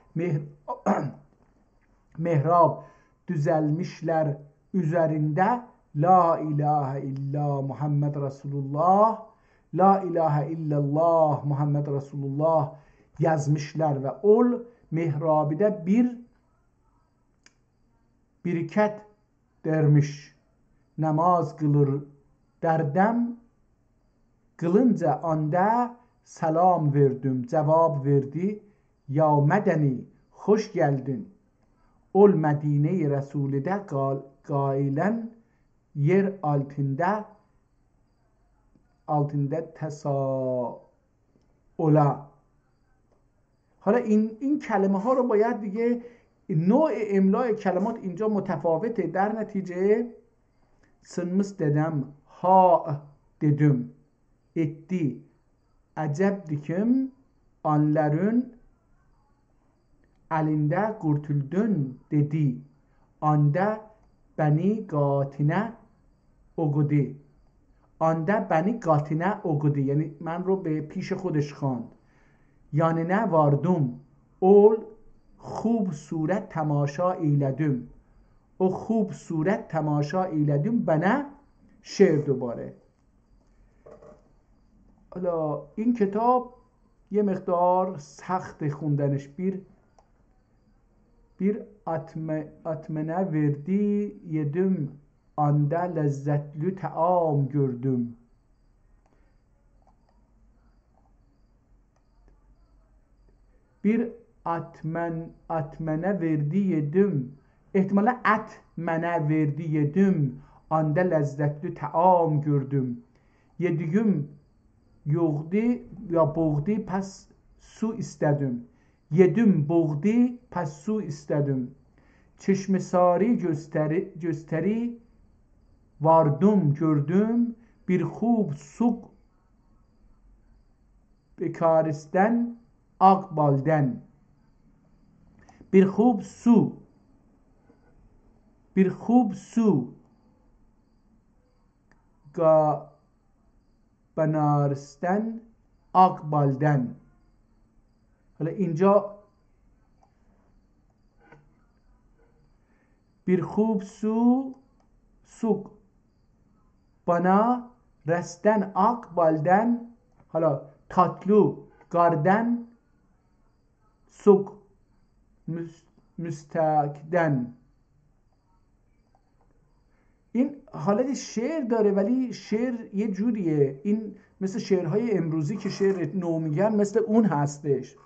mihrab düzelmişler. Üzerinde La ilahe illa Muhammed Resulullah, La ilahe illallah Muhammed Resulullah yazmışlar ve ol mihrabide bir biriket dermiş. Namaz kılır derdem kılınca anda selam verdim. Cevap verdi. Ya medeni hoş geldin. Ol Medine-i Resulü'de gailen yer altında tesaola. حالا این کلمه ها رو باید دیگه نوع املای کلمات اینجا متفاوته. در نتیجه sınmış dedem ha dedim etti acep dikim anların elinde kurtuldun dedi anda beni gatine okudu anda beni gatine okudu یعنی من رو به پیش خودش خواند yanına vardım ol خوب صورت تماشا ایلدم o خوب صورت تماشا ایلدم bana شعر دوباره. حالا این کتاب یه مقدار سخت خوندنش. bir atmene verdi yedim anda lezzetli taam gördüm. Bir atmene verdi yedim. احتمالا atmene verdi yedim anda lezzetli taam gördüm. Yediğim yoktu ya boğdu pes su istedim. Yedim boğdu pes su istedim. Çeşmesari gösteri vardım gördüm. Bir خوب suk bekaristen akbalden. Bir خوب su بنارستن akbalden. حالا اینجا bir خوب سوق bana resten akbalden حالا tatlu garden سوق müstakden. این حالت شعر داره ولی شعر یه جوریه، این مثل شعرهای امروزی که شعر نو میگن مثل اون هستش.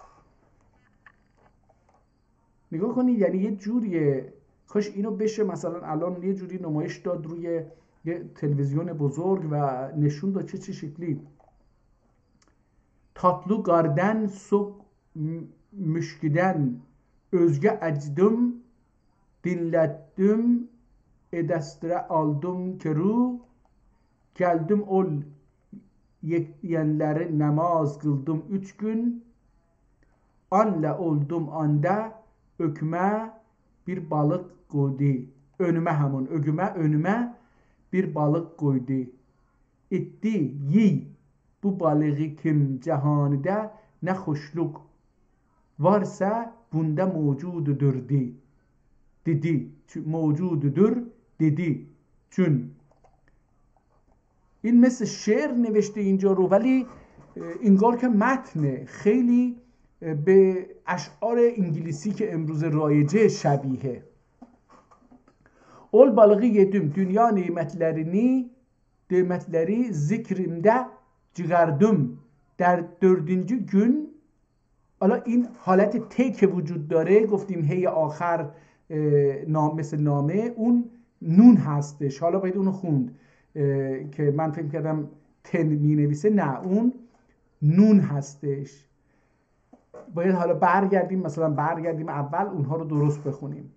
نگاه کنید یعنی یه جوریه، کاش اینو بشه مثلا الان یه جوری نمایش داد روی یه تلویزیون بزرگ و نشون داد چه شکلی. tatlı garden sok müşkiden özge acdım dinlettim edestre aldım keru geldim ol yenleri namaz kıldım 3 gün anla oldum anda öküme bir balık koydu önüme hamon önüme bir balık koydu etti yi bu balığı kim cehanide ne hoşluk varsa bunda mevcududur dedi. Mevcududur dedi. چون این مثل شعر نوشته اینجا رو ولی انگار که متن خیلی به اشعار انگلیسی که امروز رایجه شبیه. ol balığı yedim dünya nimetleri zikrimde çıkardım در 4. gün. حالا این حالت ت که وجود داره گفتیم هی آخر مثل نامه اون نون هستش، حالا باید اونو خوند که من فکر کردم ت می نویسه، نه اون نون هستش. باید حالا برگردیم اول اونها رو درست بخونیم.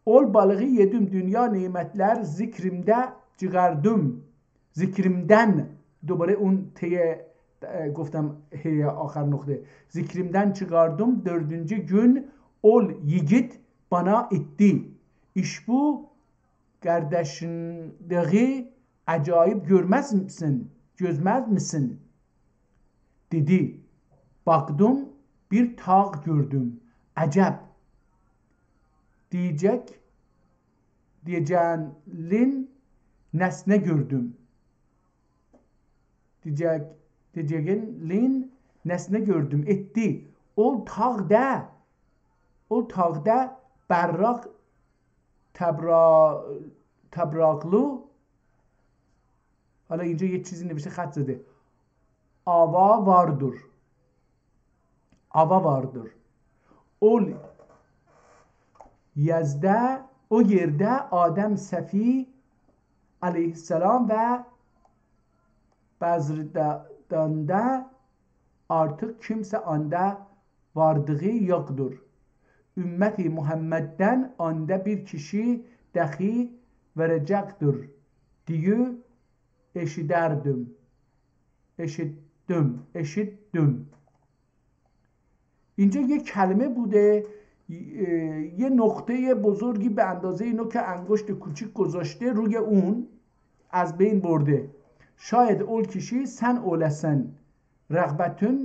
ol balığı yedim dünya nimetler zikrimde çıkardım zikrimden دوباره اون تی گفتم هی آخر نقطه zikrimden çıkardım 4. gün ol yiğit bana etti. İş bu kardeşindeği acayip görmez misin? Dedi. Baktım bir tağ gördüm. Acep. Diyeceğin nesne gördüm. Diyeceğin nesne gördüm. Etti. O tağda berrak tebraklı. حالا اینجا یه چیزی نوشته خط زده. آوا vardır. O yerde Adem Sefi aleyhisselam ve Bezr'da artık kimse anda vardığı yoktur. Ümmeti Muhammed'den anda bir kişi dahi verecektir diye eşittim. اینجا یه کلمه بوده، یه نقطه بزرگی به اندازه اینو که انگشت کوچیک گذاشته روی اون از بین برده. شاید اول کشی sen olasın. رغبتün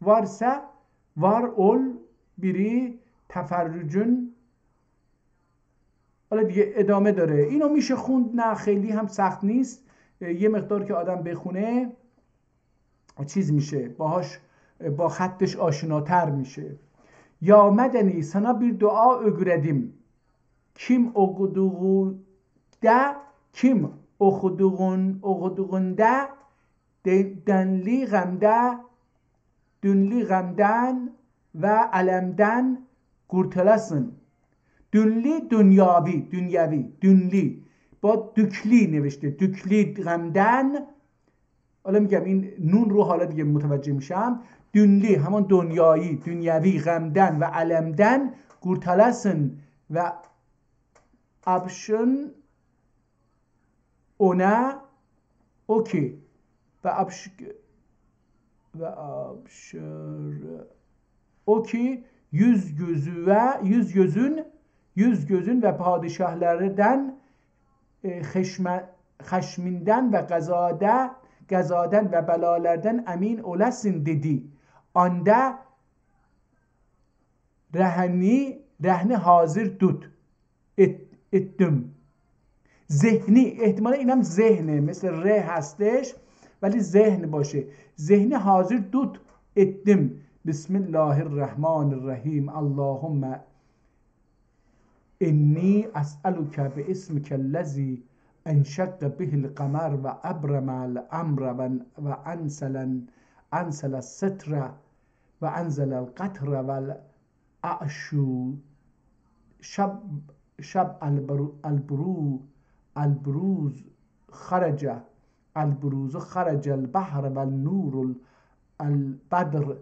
varsa var ol biri تفرجün. حالا دیگه ادامه داره. اینو میشه خوند، نه خیلی هم سخت نیست، یه مقدار که آدم بخونه چیز میشه باهاش، با خطش آشناتر میشه. یا مدنی sana bir dua öğredim. Kim okuduğunda dünli gamden ve alemden kurtulasın. Dünli dünyavi با dükli نوشته dükli غمدن. حالا میگم این نون رو حالا دیگه متوجه میشم. دنلی همون دنیوی غمدن و علمدن kurtulasın و abşın ona okey ve abşır okey yüz gözün ve padişahlardan خشمیندن و gazaden ve belalardan emin olasın dedi. Anda رهن حاضر دوت اتدم. ذهنی، احتمالا اینم ذهنه، مثل ره هستش ولی ذهن باشه. ذهنی حاضر دوت اتدم. بسم الله الرحمن الرحیم. اللهم انی اسألک باسمک الذی انشق به القمر و ابرم الامر و انزل الستر و انزل القطر و الاعشو شب البروز خرج البحر و النور البدر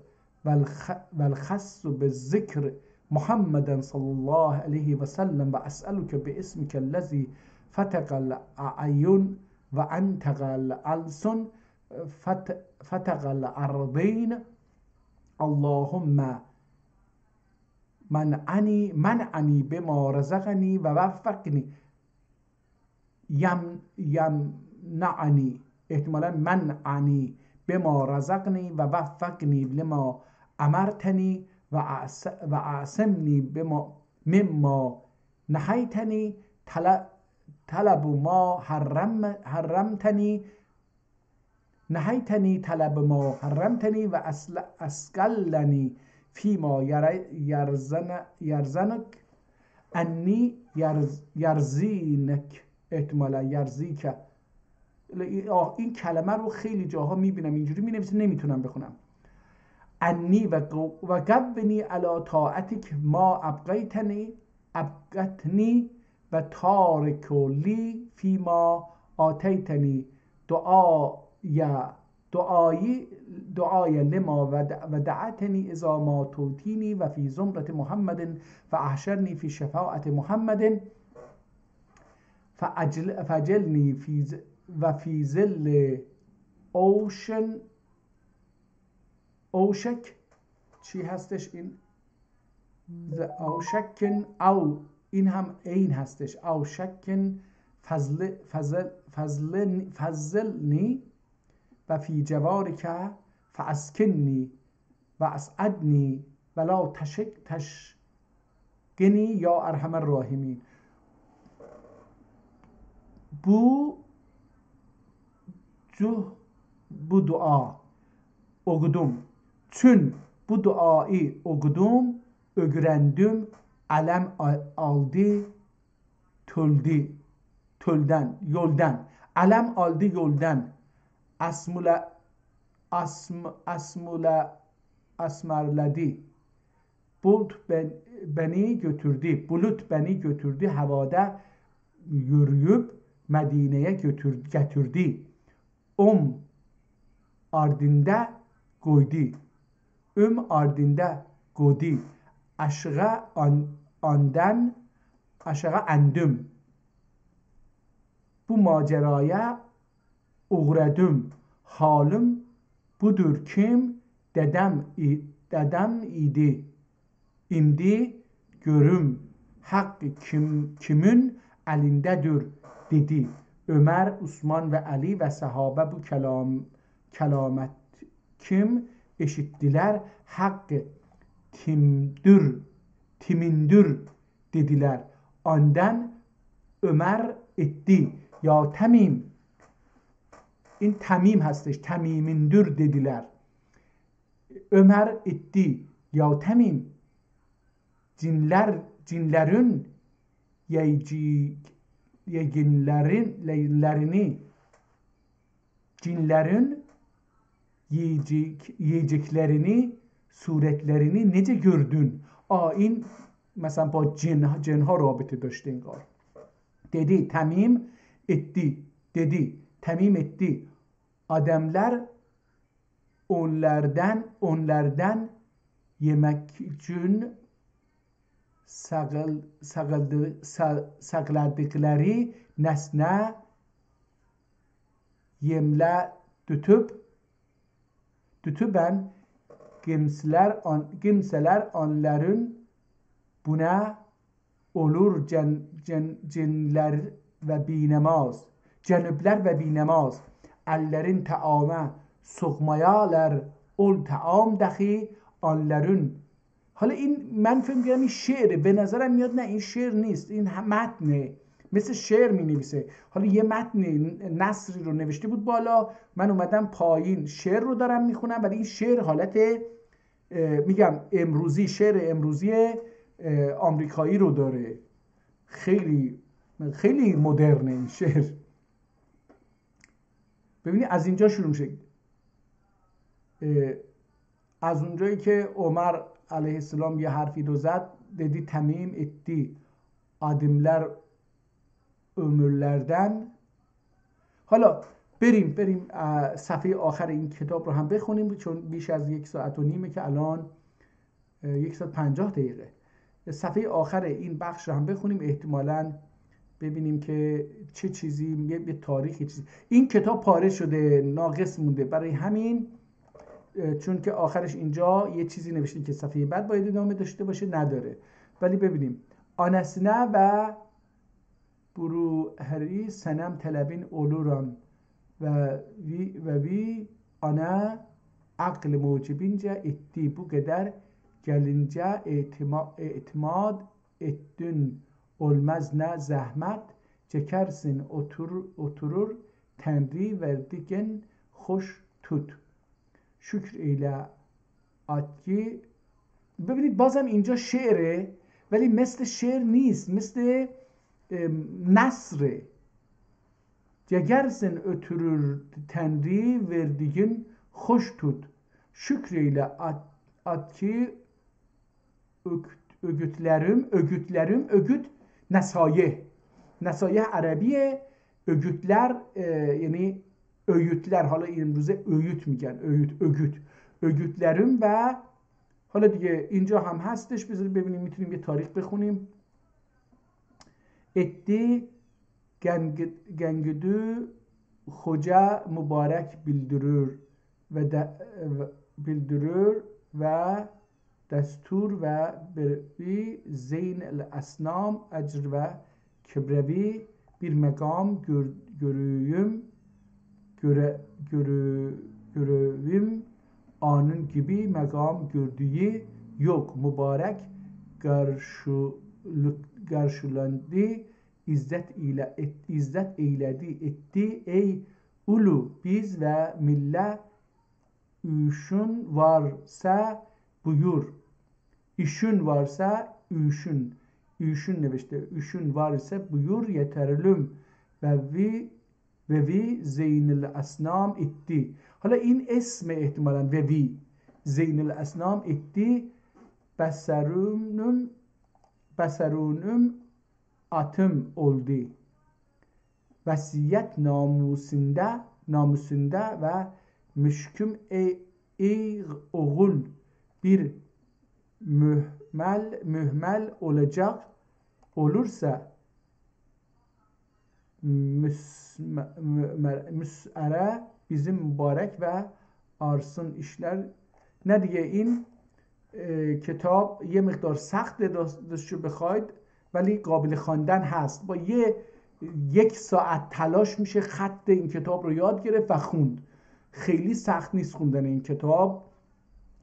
و الخص بالذکر محمد صلی الله علیه و سلم و اسألک باسمک الذی فتق الاعین و انتق الالسن فتق الارضین. اللهم منعنی بما رزقنی و وفقنی. یمنعنی، احتمالا منعنی بما رزقنی و وفقنی لما امرتنی و اعصمنی مما نهیتنی. طلب ما حرمتنی نهیتنی طلب ما حرمتنی و اسقلنی فیما یرزنک انی یرزینک، احتمالا یرزیک. این کلمه رو خیلی جاها میبینم اینجوری مینویسه، نمیتونم بخونم. انی و قونی علی طاعتک ما ابقتنی و تارک لی فیما آتیتنی. دعای لما و دعتنی اذا ما توتینی و فی زمرت محمد فاحشرنی فی شفاعت محمد فاجلنی و فی ظل اوشک. چی هستش این؟ اوشکن، او این هم این هستش، اوشکن فضلنی و فی جوارک فاسکنی و اسعدنی ولا تشگنی یا ارحم الراحمین. bu dua okudum. Tün bu duayı okudum, öğrendim, alem aldı yoldan. Alem aldı yoldan. Asmarladı. Bulut beni götürdü. Havada yürüyüp Medine'ye getirdi. Ardında koydu. Aşağı andüm. Bu maceraya uğradım. Halim budur kim? Dedem idi. İmdi görüm. Hakkı kimin elindedir dedi. Ömer, Osman ve Ali ve sahabe bu kelamet kim eşittiler. Hakkı timindir dediler. Ondan Ömer etti. Ya Temim, این تمیم هستش، تمیمندر dediler. Ömer etti. Ya Temim, cinlerin yiyeceklerini, suretlerini nece gördün? این مثلا با جنها رابطه داشته انگار. dedi Temim etti. Temim etti. Adamlar onlardan yemek için sakladıkları nesne yemle tutuben kimseler onların buna olur cinler ve binamaz. Cenüpler ve binamaz. Ellerin taama sokmayalar ol taam dahi onların حالا این من فکر می‌کردم این شعره، به نظرم میاد نه این شعر نیست، این متنه، مثل شعر می نویسه. حالا یه متن نثری رو نوشته بود بالا، من اومدم پایین شعر رو دارم میخونم، ولی این شعر حالت میگم امروزی، شعر امروزی آمریکایی رو داره، خیلی خیلی مدرنه این شعر. ببینید از اینجا شروع میشه، از اونجایی که عمر علیه السلام یه حرفی رو زد dedi temim etti adimler ömürlerden. حالا بریم صفحه آخر این کتاب رو هم بخونیم، چون بیش از 1.5 ساعت که الان 1 ساعت 50 دقیقه. صفحه آخر این بخش رو هم بخونیم، احتمالاً ببینیم که چه چیزی، یه تاریخی چیزی. این کتاب پاره شده، ناقص مونده، برای همین چون که آخرش اینجا یه چیزی نوشته که صفحه بعد باید ادامه داشته باشه، نداره. ولی ببینیم آنسنه و بروهری سنم طلبین اولوران و وی ana عقل موجبینce etti bu kadar gelince اعتماد ettin olmaz ne zahmet çekersin oturur tenri verdigen hoş tut şükür eyle atki. ببینید بازم اینجا شعره ولی مثل شعر نیست، مثل نثره. Cegersin ötürür tenri verdiğin hoş tut. Şükreyle at ki ögüt nesayeh Arabiye, ögütler yani öğütler, حالا امروزه öğüt میگن، ögütlerim ve حالا دیگه اینجا هم هستش. بذارید ببینیم میتونیم یه تاریخ بخونیم. etti Gengüdü Hoca mübarek bildirir ve destur ve bir zeyn el asnam ecr ve kibrevi bir megam görevim anın gibi megam gördüğü yok. Mübarek karşılandı, izzet eyledi etti ey ulu biz ve millet üşün varsa buyur. İşün varsa üşün nevişte, üşün varsa buyur yeterlüm ve vi zeynil asnam etti. Hala این اسم احتمالاً و وی زین الاسنام etti بسرونم atım oldu. Vasiyet namusunda ve müşküm ey oğul bir mühmel olacak olursa müs'ere bizim mübarek ve arsın işler. نه دیگه این کتاب یه مقدار سخته راستشو بخواید ولی قابل خواندن هست. با 1 ساعت تلاش میشه خط این کتاب رو یاد گرفت و خوند. خیلی سخت نیست خوندن این کتاب،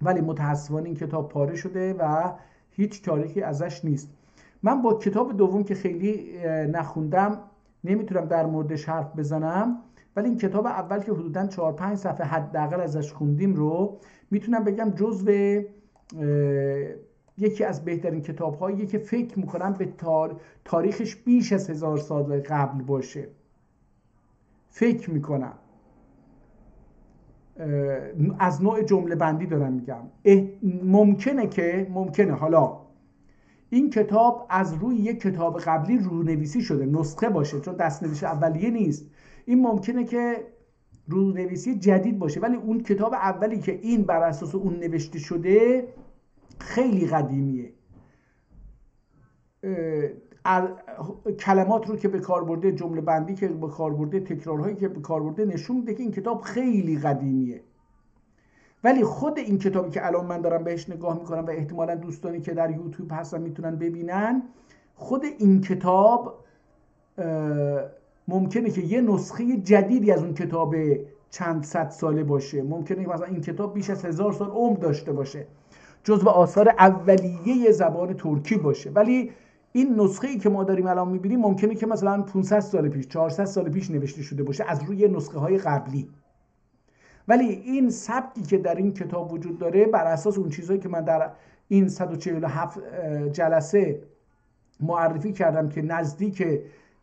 ولی متاسفانه این کتاب پاره شده و هیچ تاریخی ازش نیست. من با کتاب دوم که خیلی نخوندم نمیتونم در موردش حرف بزنم، ولی این کتاب اول که حدوداً 4-5 صفحه حداقل ازش خوندیم رو میتونم بگم جزو یکی از بهترین کتاب‌هایی که فکر میکنم به تاریخش بیش از 1000 سال قبل باشه. فکر میکنم از نوع جمله بندی دارم میگم. ممکنه حالا این کتاب از روی یک کتاب قبلی رونویسی شده، نسخه باشه، چون دست‌نویس اولیه نیست. این ممکنه که رونویسی جدید باشه، ولی اون کتاب اولی که این بر اساس اون نوشته شده خیلی قدیمیه. کلمات رو که به کار برده، جمله بندی که به کار برده، تکرارهایی که به کار برده نشون میده که این کتاب خیلی قدیمیه. ولی خود این کتابی که الان من دارم بهش نگاه میکنم و احتمالاً دوستانی که در یوتیوب هستن میتونن ببینن، خود این کتاب ممکنه که یه نسخه جدیدی از اون کتاب چند صد ساله باشه. ممکنه که مثلا این کتاب بیش از 1000 سال عمر داشته باشه، جزو آثار اولیه زبان ترکی باشه. ولی این نسخه‌ای که ما داریم الان می‌بینیم ممکنه که مثلا 500 سال پیش 400 سال پیش نوشته شده باشه از روی نسخه‌های قبلی. ولی این سبکی که در این کتاب وجود داره بر اساس اون چیزهایی که من در این 147 جلسه معرفی کردم که نزدیک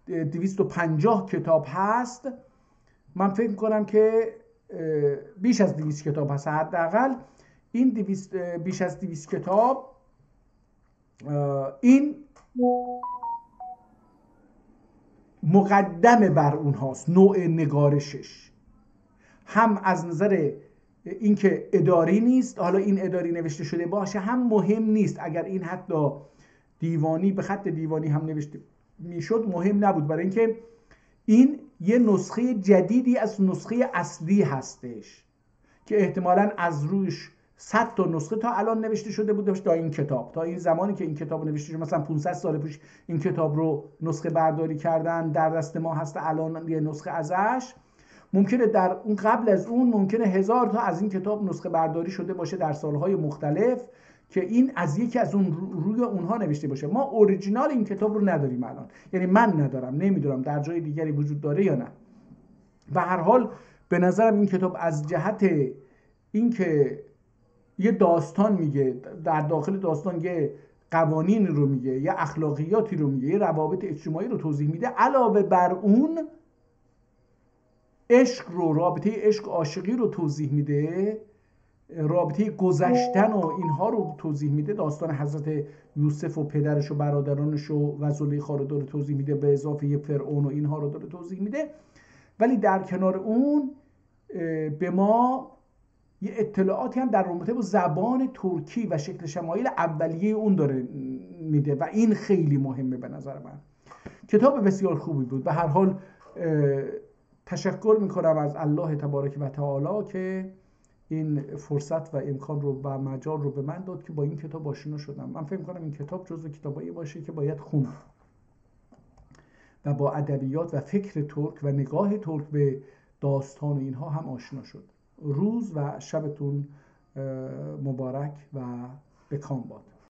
250 کتاب هست، من فکر می‌کنم که بیش از 200 کتاب هست حداقل. این بیش از 200 کتاب این مقدمه بر اونهاست، نوع نگارشش هم از نظر اینکه اداری نیست، حالا این اداری نوشته شده باشه هم مهم نیست. اگر این حتی دیوانی به خط دیوانی هم نوشته میشد مهم نبود، برای اینکه این یه نسخه جدیدی از نسخه اصلی هستش که احتمالاً از روش 100 تا نسخه تا الان نوشته شده بود تا این کتاب، تا این زمانی که این کتاب نوشته شد. مثلا 500 سال پیش این کتاب رو نسخه برداری کردن، در دست ما هست الان یه نسخه ازش. ممکنه در اون قبل از اون ممکنه 1000 تا از این کتاب نسخه برداری شده باشه در سالهای مختلف که این از یکی از اون روی اونها نوشته باشه. ما اوریجینال این کتاب رو نداریم الان، یعنی من ندارم، نمیدونم در جای دیگری وجود داره یا نه. و هر حال به نظرم این کتاب از جهت اینکه یه داستان میگه، در داخل داستان یه قوانین رو میگه، یه اخلاقیاتی رو میگه، یه روابط اجتماعی رو توضیح میده، علاوه بر اون عشق رو، رابطه عشق عاشقی رو توضیح میده، رابطه گذشتن و اینها رو توضیح میده، داستان حضرت یوسف و پدرش و برادرانش و زلیخا رو داره توضیح میده، به اضافه یه فرعون و اینها رو داره توضیح میده. ولی در کنار اون به ما یه اطلاعاتی هم در رابطه با زبان ترکی و شکل شمایل اولیه اون داره میده و این خیلی مهمه به نظر من. کتاب بسیار خوبی بود. به هر حال تشکر میکنم از الله تبارک و تعالی که این فرصت و امکان رو و مجال رو به من داد که با این کتاب آشنا شدم. من فکر میکنم این کتاب جزو کتابایی باشه که باید خوند و با ادبیات و فکر ترک و نگاه ترک به داستان و اینها هم آشنا شد. روز و شبتون مبارک و بکام باد.